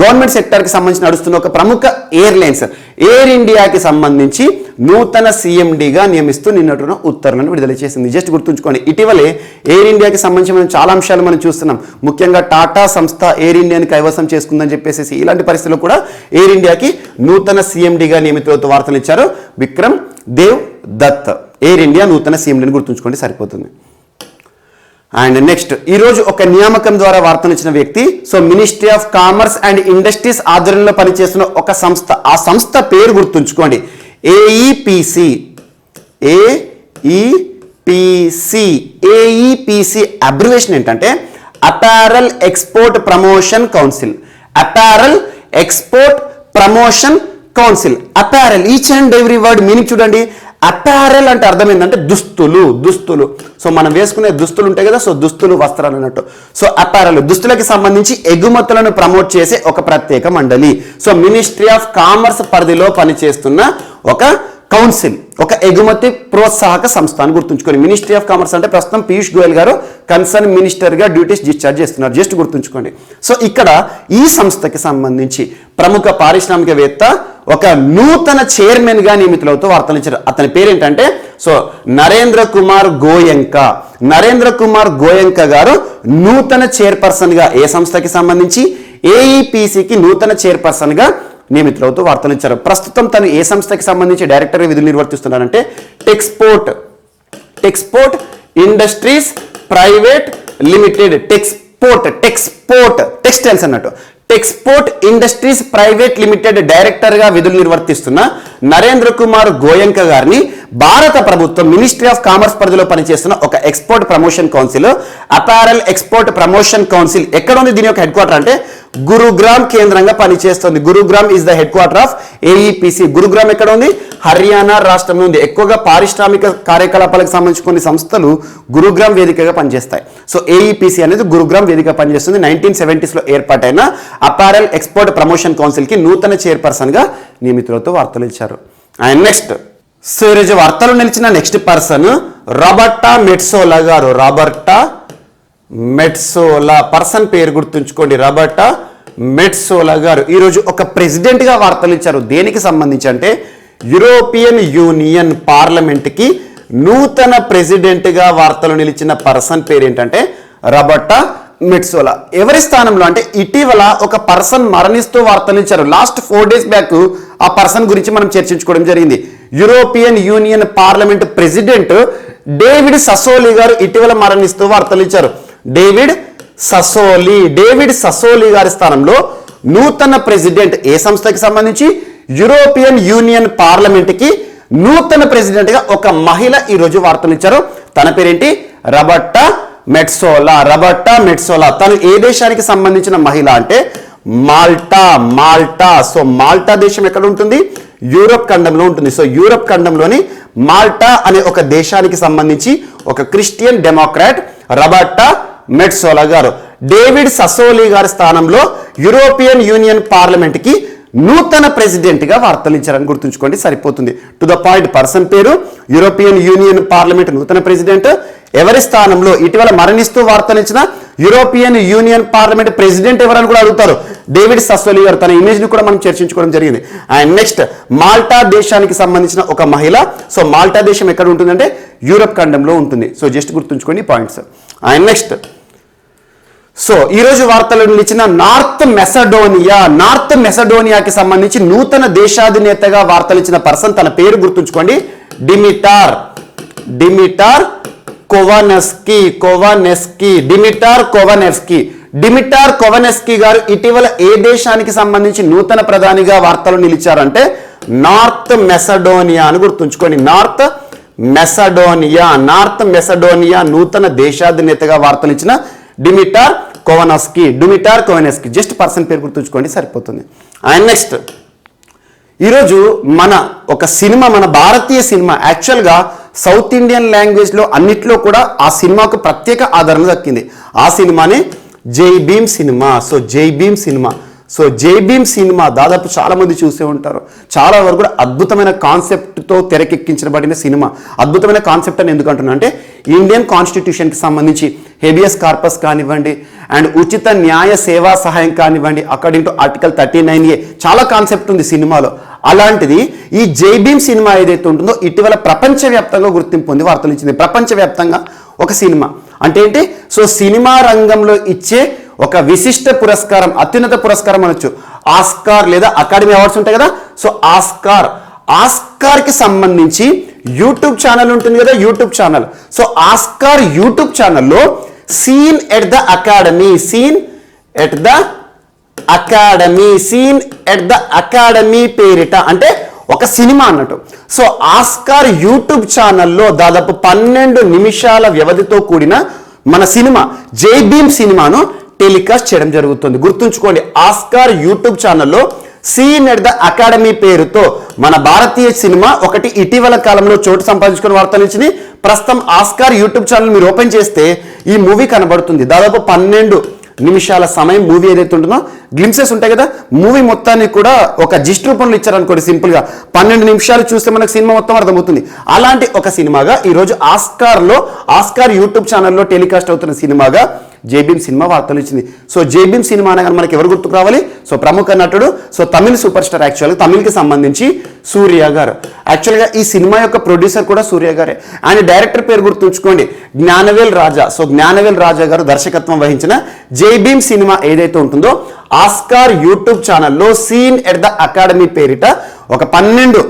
గవర్నమెంట్ సెక్టర్కి సంబంధించి నడుస్తున్న ఒక ప్రముఖ ఎయిర్లైన్స్ ఎయిర్ ఇండియాకి సంబంధించి నూతన సిఎండిగా నియమిస్తూ నిన్నటిన ఉత్తర్వులను విడుదల చేసింది. జస్ట్ గుర్తుంచుకోండి, ఇటీవలే ఎయిర్ ఇండియాకి సంబంధించిన చాలా అంశాలు మనం చూస్తున్నాం. ముఖ్యంగా టాటా సంస్థ ఎయిర్ ఇండియాని కైవసం చేసుకుందని చెప్పేసి ఇలాంటి పరిస్థితుల్లో కూడా ఎయిర్ ఇండియాకి నూతన సిఎండిగా నియమితులతో వార్తలు ఇచ్చారు విక్రమ్ దేవ్ దత్. ఎయిర్ ఇండియా నూతన సిఎండిని గుర్తుంచుకోండి సరిపోతుంది. అండ్ నెక్స్ట్ ఈరోజు ఒక నియామకం ద్వారా వార్తలు ఇచ్చిన వ్యక్తి. So ministry of commerce and industries ఆధ్వర్యంలో పనిచేస్తున్న ఒక సంస్థ, ఆ సంస్థ పేరు గుర్తుంచుకోండి, AEPC. పీసీ. ఏఈపిసి అబ్రివేషన్ ఏంటంటే apparel export promotion council. Apparel export promotion council. Apparel, each and every word meaning చూడండి. అపారల్ అంటే అర్థం ఏంటంటే దుస్తులు. సో మనం వేసుకునే దుస్తులు ఉంటాయి కదా, సో దుస్తులు, వస్త్రాలు అన్నట్టు. సో అపారల్ దుస్తులకి సంబంధించి ఎగుమతులను ప్రమోట్ చేసే ఒక ప్రత్యేక మండలి. సో మినిస్ట్రీ ఆఫ్ కామర్స్ పరిధిలో పనిచేస్తున్న ఒక కౌన్సిల్, ఒక ఎగుమతి ప్రోత్సాహక సంస్థ అని గుర్తుంచుకోండి. మినిస్ట్రీ ఆఫ్ కామర్స్ అంటే ప్రస్తుతం పీయూష్ గోయల్ గారు కన్సర్న్ మినిస్టర్గా డ్యూటీస్ డిశ్చార్జ్ చేస్తున్నారు, జస్ట్ గుర్తుంచుకోండి. సో ఇక్కడ ఈ సంస్థకి సంబంధించి ప్రముఖ పారిశ్రామికవేత్త ఒక నూతన చైర్మన్గా నియమితులవుతూ వార్తలు ఇచ్చారు. అతని పేరేంటంటే సో నరేంద్ర కుమార్ గోయంక గారు నూతన చైర్పర్సన్గా ఏ సంస్థకి సంబంధించి ఏఈపిసికి నూతన చైర్పర్సన్గా నియమితులవుతూ వార్తలు ఇచ్చారు. ప్రస్తుతం తను ఏ సంస్థకి సంబంధించి డైరెక్టర్గా విధులు నిర్వర్తిస్తున్నారంటే టెక్స్పోర్ట్ ఇండస్ట్రీస్ ప్రైవేట్ లిమిటెడ్. టెక్స్టైల్స్ అన్నట్టు. టెక్స్పోర్ట్ ఇండస్ట్రీస్ ప్రైవేట్ లిమిటెడ్ డైరెక్టర్గా విధులు నిర్వర్తిస్తున్న నరేంద్ర కుమార్ గోయంక గారిని భారత ప్రభుత్వం మినిస్ట్రీ ఆఫ్ కామర్స్ పరిధిలో పనిచేస్తున్న ఒక export promotion council, apparel export promotion council. ఎక్కడ ఉంది దీని యొక్క హెడ్ క్వార్టర్ అంటే గురుగ్రామ్ కేంద్రంగా పనిచేస్తుంది. Gurugram is the headquarter of AEPC. Gurugram ఎక్కడ ఉంది? హర్యానా రాష్ట్రంలో ఉంది. ఎక్కువగా పారిశ్రామిక కార్యకలాపాలకు సంబంధించి కొన్ని సంస్థలు గురుగ్రామ్ వేదికగా పనిచేస్తాయి. సో ఏఈపిసి అనేది గురుగ్రామ్ వేదిక పనిచేస్తుంది. 1970s ఏర్పాటైన అపారల్ ఎక్స్పోర్ట్ ప్రమోషన్ కౌన్సిల్కి నూతన చైర్పర్సన్గా నియమితులతో వార్తలు ఇచ్చారు. అండ్ నెక్స్ట్, సో ఈరోజు వార్తలు నిలిచిన నెక్స్ట్ పర్సన్ రాబర్టా మెట్సోలా గారు. పర్సన్ పేరు గుర్తుంచుకోండి, రాబర్టా మెట్సోలా గారు ఈరోజు ఒక ప్రెసిడెంట్గా వార్తలు ఇచ్చారు. దేనికి సంబంధించి అంటే యూరోపియన్ యూనియన్ పార్లమెంట్కి నూతన ప్రెసిడెంట్గా వార్తలు నిలిచిన పర్సన్ పేరు ఏంటంటే రాబర్టా మెట్సోలా. ఎవరి స్థానంలో అంటే ఇటీవల ఒక పర్సన్ మరణిస్తూ వార్తలు ఇచ్చారు. లాస్ట్ 4 days బ్యాక్ ఆ పర్సన్ గురించి మనం చర్చించుకోవడం జరిగింది. European Union Parliament President David Sassoli గారు ఇటీవల మరణిస్తూ వార్తలు ఇచ్చారు. డేవిడ్ ససోలి గారి స్థానంలో నూతన ప్రెసిడెంట్ ఏ సంస్థకి సంబంధించి యూరోపియన్ యూనియన్ పార్లమెంట్కి నూతన ప్రెసిడెంట్గా ఒక మహిళ ఈరోజు వార్తలు ఇచ్చారు. తన పేరేంటి? రాబర్టా మెట్సోలా. తను ఏ దేశానికి సంబంధించిన మహిళ అంటే మాల్టా. సో మాల్టా దేశం ఎక్కడ ఉంటుంది? యూరప్ ఖండంలో ఉంటుంది. సో యూరప్ ఖండంలోని మాల్టా అనే ఒక దేశానికి సంబంధించి ఒక క్రిస్టియన్ డెమోక్రాట్ రాబర్టా మెట్సోలా గారు. డేవిడ్ ససోలి గారి స్థానంలో యూరోపియన్ యూనియన్ పార్లమెంట్కి నూతన ప్రెసిడెంట్గా వార్తలు ఇచ్చారని గుర్తుంచుకోండి, సరిపోతుంది. To the point. పర్సన్ పేరు యూరోపియన్ యూనియన్ పార్లమెంట్ నూతన ప్రెసిడెంట్. ఎవరి స్థానంలో ఇటీవల మరణిస్తూ వార్తలు ఇచ్చిన యూరోపియన్ యూనియన్ పార్లమెంట్ ప్రెసిడెంట్ ఎవరని కూడా అడుగుతారు. డేవిడ్ ససోలి గారు. తన ఇమేజ్ ని కూడా మనం చర్చించుకోవడం జరిగింది. అండ్ నెక్స్ట్, మాల్టా దేశానికి సంబంధించిన ఒక మహిళ. సో మాల్టా దేశం ఎక్కడ ఉంటుందంటే యూరప్ ఖండంలో ఉంటుంది. సో జస్ట్ గుర్తుంచుకోండి పాయింట్స్. అండ్ నెక్స్ట్, సో ఈరోజు వార్తలు నిలిచిన నార్త్ మెసడోనియాకి సంబంధించి నూతన దేశాధినేతగా వార్తలు ఇచ్చిన పర్సన్, తన పేరు గుర్తుంచుకోండి, డిమిటార్ కోవనెస్కీ గారు ఇటీవల ఏ దేశానికి సంబంధించి నూతన ప్రధానిగా వార్తలు నిలిచారంటే నార్త్ మెసడోనియా అని గుర్తుంచుకోండి. నార్త్ మెసడోనియా నూతన దేశాధినేతగా వార్తలు ఇచ్చిన డిమిటార్ కోవనెస్కీ. జస్ట్ పర్సన్ పేరు గుర్తుంచుకోండి, సరిపోతుంది. అండ్ నెక్స్ట్, ఈరోజు మన భారతీయ సినిమా యాక్చువల్గా సౌత్ ఇండియన్ లాంగ్వేజ్లో అన్నిట్లో కూడా ఆ సినిమాకు ప్రత్యేక ఆదరణ దక్కింది. ఆ సినిమానే జై భీమ్ సినిమా దాదాపు చాలా మంది చూసే ఉంటారు. చాలా వరకు కూడా అద్భుతమైన కాన్సెప్ట్తో తెరకెక్కించబడిన సినిమా. అద్భుతమైన కాన్సెప్ట్ అని ఎందుకు అంటున్నా అంటే ఇండియన్ కాన్స్టిట్యూషన్కి సంబంధించి హేబియస్ కార్పస్ కానివ్వండి, అండ్ ఉచిత న్యాయ సేవా సహాయం కానివ్వండి, అకార్డింగ్ టు ఆర్టికల్ 39A చాలా కాన్సెప్ట్ ఉంది సినిమాలో. అలాంటిది ఈ జై భీమ్ సినిమా ఏదైతే ఉంటుందో ఇటీవల ప్రపంచవ్యాప్తంగా గుర్తింపు పొంది వార్తలు ఇచ్చింది. ప్రపంచవ్యాప్తంగా ఒక సినిమా అంటే ఏంటి? సో సినిమా రంగంలో ఇచ్చే ఒక విశిష్ట పురస్కారం, అత్యున్నత పురస్కారం అనొచ్చు. ఆస్కార్ లేదా అకాడమీ అవార్డ్స్ ఉంటాయి కదా. సో ఆస్కార్కి సంబంధించి యూట్యూబ్ ఛానల్ ఉంటుంది కదా, YouTube channel. So Oscar YouTube ఛానల్లో సీన్ ఎట్ ద అకాడమీ పేరిట, అంటే ఒక సినిమా అన్నట్టు. సో ఆస్కార్ యూట్యూబ్ ఛానల్లో దాదాపు 12 నిమిషాల వ్యవధితో కూడిన మన సినిమా జై భీమ్ సినిమాను టెలికాస్ట్ చేయడం జరుగుతుంది. గుర్తుంచుకోండి, ఆస్కార్ యూట్యూబ్ ఛానల్లో సీన్ ఎట్ ద అకాడమీ పేరుతో మన భారతీయ సినిమా ఒకటి ఇటీవల కాలంలో చోటు సంపాదించుకున్న వార్తల నుంచి ప్రస్తుతం ఆస్కార్ యూట్యూబ్ ఛానల్ మీరు ఓపెన్ చేస్తే ఈ మూవీ కనబడుతుంది. దాదాపు 12 నిమిషాల సమయం మూవీ ఏదైతే ఉంటుందో గ్లిమ్సెస్ ఉంటాయి కదా, మూవీ మొత్తాన్ని కూడా ఒక జిస్ట్ రూపంలో ఇచ్చారనుకోండి. సింపుల్గా 12 నిమిషాలు చూస్తే మనకు సినిమా మొత్తం అర్థమవుతుంది. అలాంటి ఒక సినిమాగా ఈరోజు ఆస్కార్ యూట్యూబ్ ఛానల్లో టెలికాస్ట్ అవుతున్న సినిమాగా జై భీమ్ సినిమా వార్తలు ఇచ్చింది. సో జై భీమ్ సినిమా అనగానే మనకి ఎవరు గుర్తుకు రావాలి? సో ప్రముఖ నటుడు, సో తమిళ సూపర్ స్టార్, యాక్చువల్గా తమిళ్కి సంబంధించి సూర్య గారు. యాక్చువల్గా ఈ సినిమా యొక్క ప్రొడ్యూసర్ కూడా సూర్య గారే. ఆయన డైరెక్టర్ పేరు గుర్తుంచుకోండి, జ్ఞానవేల్ రాజా. సో జ్ఞానవేల్ రాజా గారు దర్శకత్వం వహించిన జై భీమ్ సినిమా ఏదైతే ఉంటుందో ఆస్కార్ యూట్యూబ్ ఛానల్లో సీన్ ఎట్ ద అకాడమీ పేరిట ఒక 12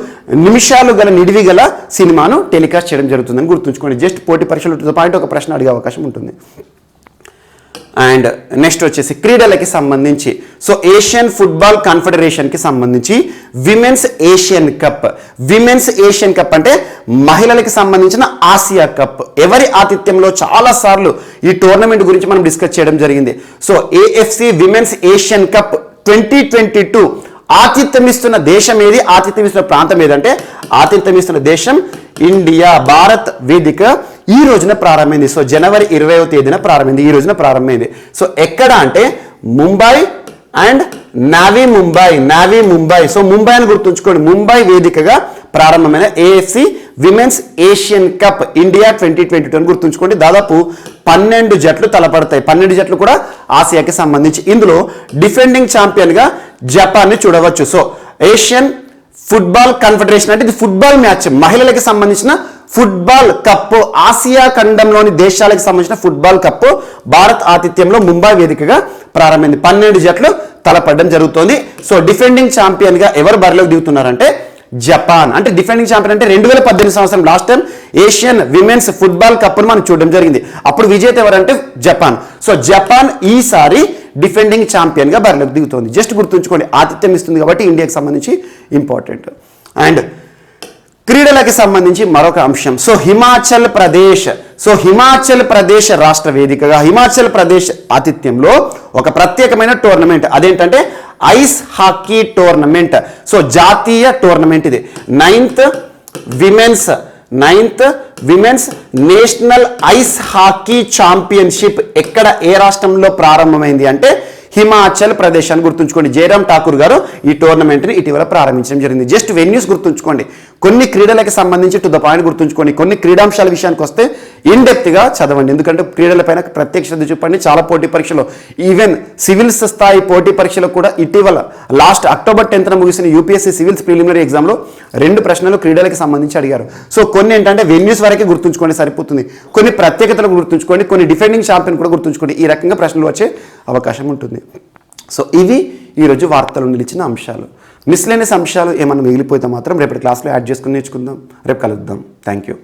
నిమిషాలు గల నిడివి గల సినిమాను టెలికాస్ట్ చేయడం జరుగుతుందని గుర్తుంచుకోండి. జస్ట్ పోటీ పరీక్షలు పాయింట్ ఒక ప్రశ్న అడిగే అవకాశం ఉంటుంది. అండ్ నెక్స్ట్ వచ్చేసి క్రీడలకి సంబంధించి సో ఏషియన్ ఫుట్బాల్ కాన్ఫెడరేషన్కి సంబంధించి విమెన్స్ ఏషియన్ కప్ అంటే మహిళలకి సంబంధించిన ఆసియా కప్ ఎవరి ఆతిథ్యంలో చాలాసార్లు ఈ టోర్నమెంట్ గురించి మనం డిస్కస్ చేయడం జరిగింది. So AFC women's Asian cup 2022 ఆతిథ్యం ఇస్తున్న దేశం ఏది, ఆతిథ్యం ఇస్తున్న ప్రాంతం ఏదంటే ఆతిథ్యం ఇస్తున్న దేశం ఇండియా. భారత్ వేదిక ఈ రోజున ప్రారంభమైంది. సో జనవరి 20వ తేదీన ప్రారంభమైంది, ఈ రోజున ప్రారంభమైంది. సో ఎక్కడ అంటే Mumbai and navy Mumbai. So Mumbai అని గుర్తుంచుకోండి, ముంబై వేదికగా ప్రారంభమైన AFC women's Asian cup India 2022 అని గుర్తుంచుకోండి. దాదాపు 12 జట్లు తలపడతాయి. 12 జట్లు కూడా ఆసియాకి సంబంధించి. ఇందులో డిఫెండింగ్ ఛాంపియన్గా జపాన్ని చూడవచ్చు. సో ఏషియన్ ఫుట్బాల్ కాన్ఫెడరేషన్ అంటే ఇది ఫుట్బాల్ మ్యాచ్, మహిళలకు సంబంధించిన ఫుట్బాల్ కప్, ఆసియా ఖండంలోని దేశాలకు సంబంధించిన ఫుట్బాల్ కప్ భారత్ ఆతిథ్యంలో ముంబై వేదికగా ప్రారంభమైంది. 12 జట్లు తలపడడం జరుగుతోంది. సో డిఫెండింగ్ ఛాంపియన్ గా ఎవరు బరిలోకి దిగుతున్నారంటే జపాన్. అంటే డిఫెండింగ్ ఛాంపియన్ అంటే 2018 సంవత్సరం last time Asian women's football cup ను మనం చూడడం జరిగింది. అప్పుడు విజేత ఎవరంటే జపాన్. సో జపాన్ ఈసారి డిఫెండింగ్ ఛాంపియన్ గా బరిలోకి దిగుతోంది. జస్ట్ గుర్తుంచుకోండి, ఆతిథ్యం ఇస్తుంది కాబట్టి ఇండియాకి సంబంధించి ఇంపార్టెంట్. అండ్ క్రీడలకి సంబంధించి మరొక అంశం. సో హిమాచల్ ప్రదేశ్ రాష్ట్ర వేదికగా హిమాచల్ ప్రదేశ్ ఆతిథ్యంలో ఒక ప్రత్యేకమైన టోర్నమెంట్, అదేంటంటే ఐస్ హాకీ టోర్నమెంట్. సో జాతీయ టోర్నమెంట్ ఇది. 9th women's national ice hockey championship ఎక్కడ, ఏ రాష్ట్రంలో ప్రారంభమైంది అంటే హిమాచల్ ప్రదేశ్ అని గుర్తుంచుకోండి. జయరామ్ ఠాకూర్ గారు ఈ టోర్నమెంట్ని ఇటీవల ప్రారంభించడం జరిగింది. జస్ట్ వెన్యూస్ గుర్తుంచుకోండి, కొన్ని క్రీడలకు సంబంధించి టు ద పాయింట్ గుర్తుంచుకోండి. కొన్ని క్రీడాంశాల విషయానికి వస్తే ఇన్ డెప్త్గా చదవండి, ఎందుకంటే క్రీడలపైన ప్రత్యేక శ్రద్ధ చూపండి. చాలా పోటీ పరీక్షలు, ఈవెన్ సివిల్స్ స్థాయి పోటీ పరీక్షలు కూడా ఇటీవల లాస్ట్ అక్టోబర్ 10th ముగిసిన యూపీఎస్సీ సివిల్స్ ప్రిలిమినరీ ఎగ్జామ్లో 2 ప్రశ్నలు క్రీడలకు సంబంధించి అడిగారు. సో కొన్ని ఏంటంటే వెన్యూస్ వరకే గుర్తుంచుకోండి సరిపోతుంది, కొన్ని ప్రత్యేకతలు గుర్తుంచుకోండి, కొన్ని డిఫెండింగ్ ఛాంపియన్ కూడా గుర్తుంచుకోండి. ఈ రకంగా ప్రశ్నలు వచ్చే అవకాశం ఉంటుంది. సో ఇవి ఈరోజు వార్తలు నిలిచిన అంశాలు. మిస్లేనియస్ అంశాలు ఏమన్నా మిగిలిపోతే మాత్రం రేపటి క్లాస్లో యాడ్ చేసుకుని నేర్చుకుందాం. రేపు కలుద్దాం. Thank you.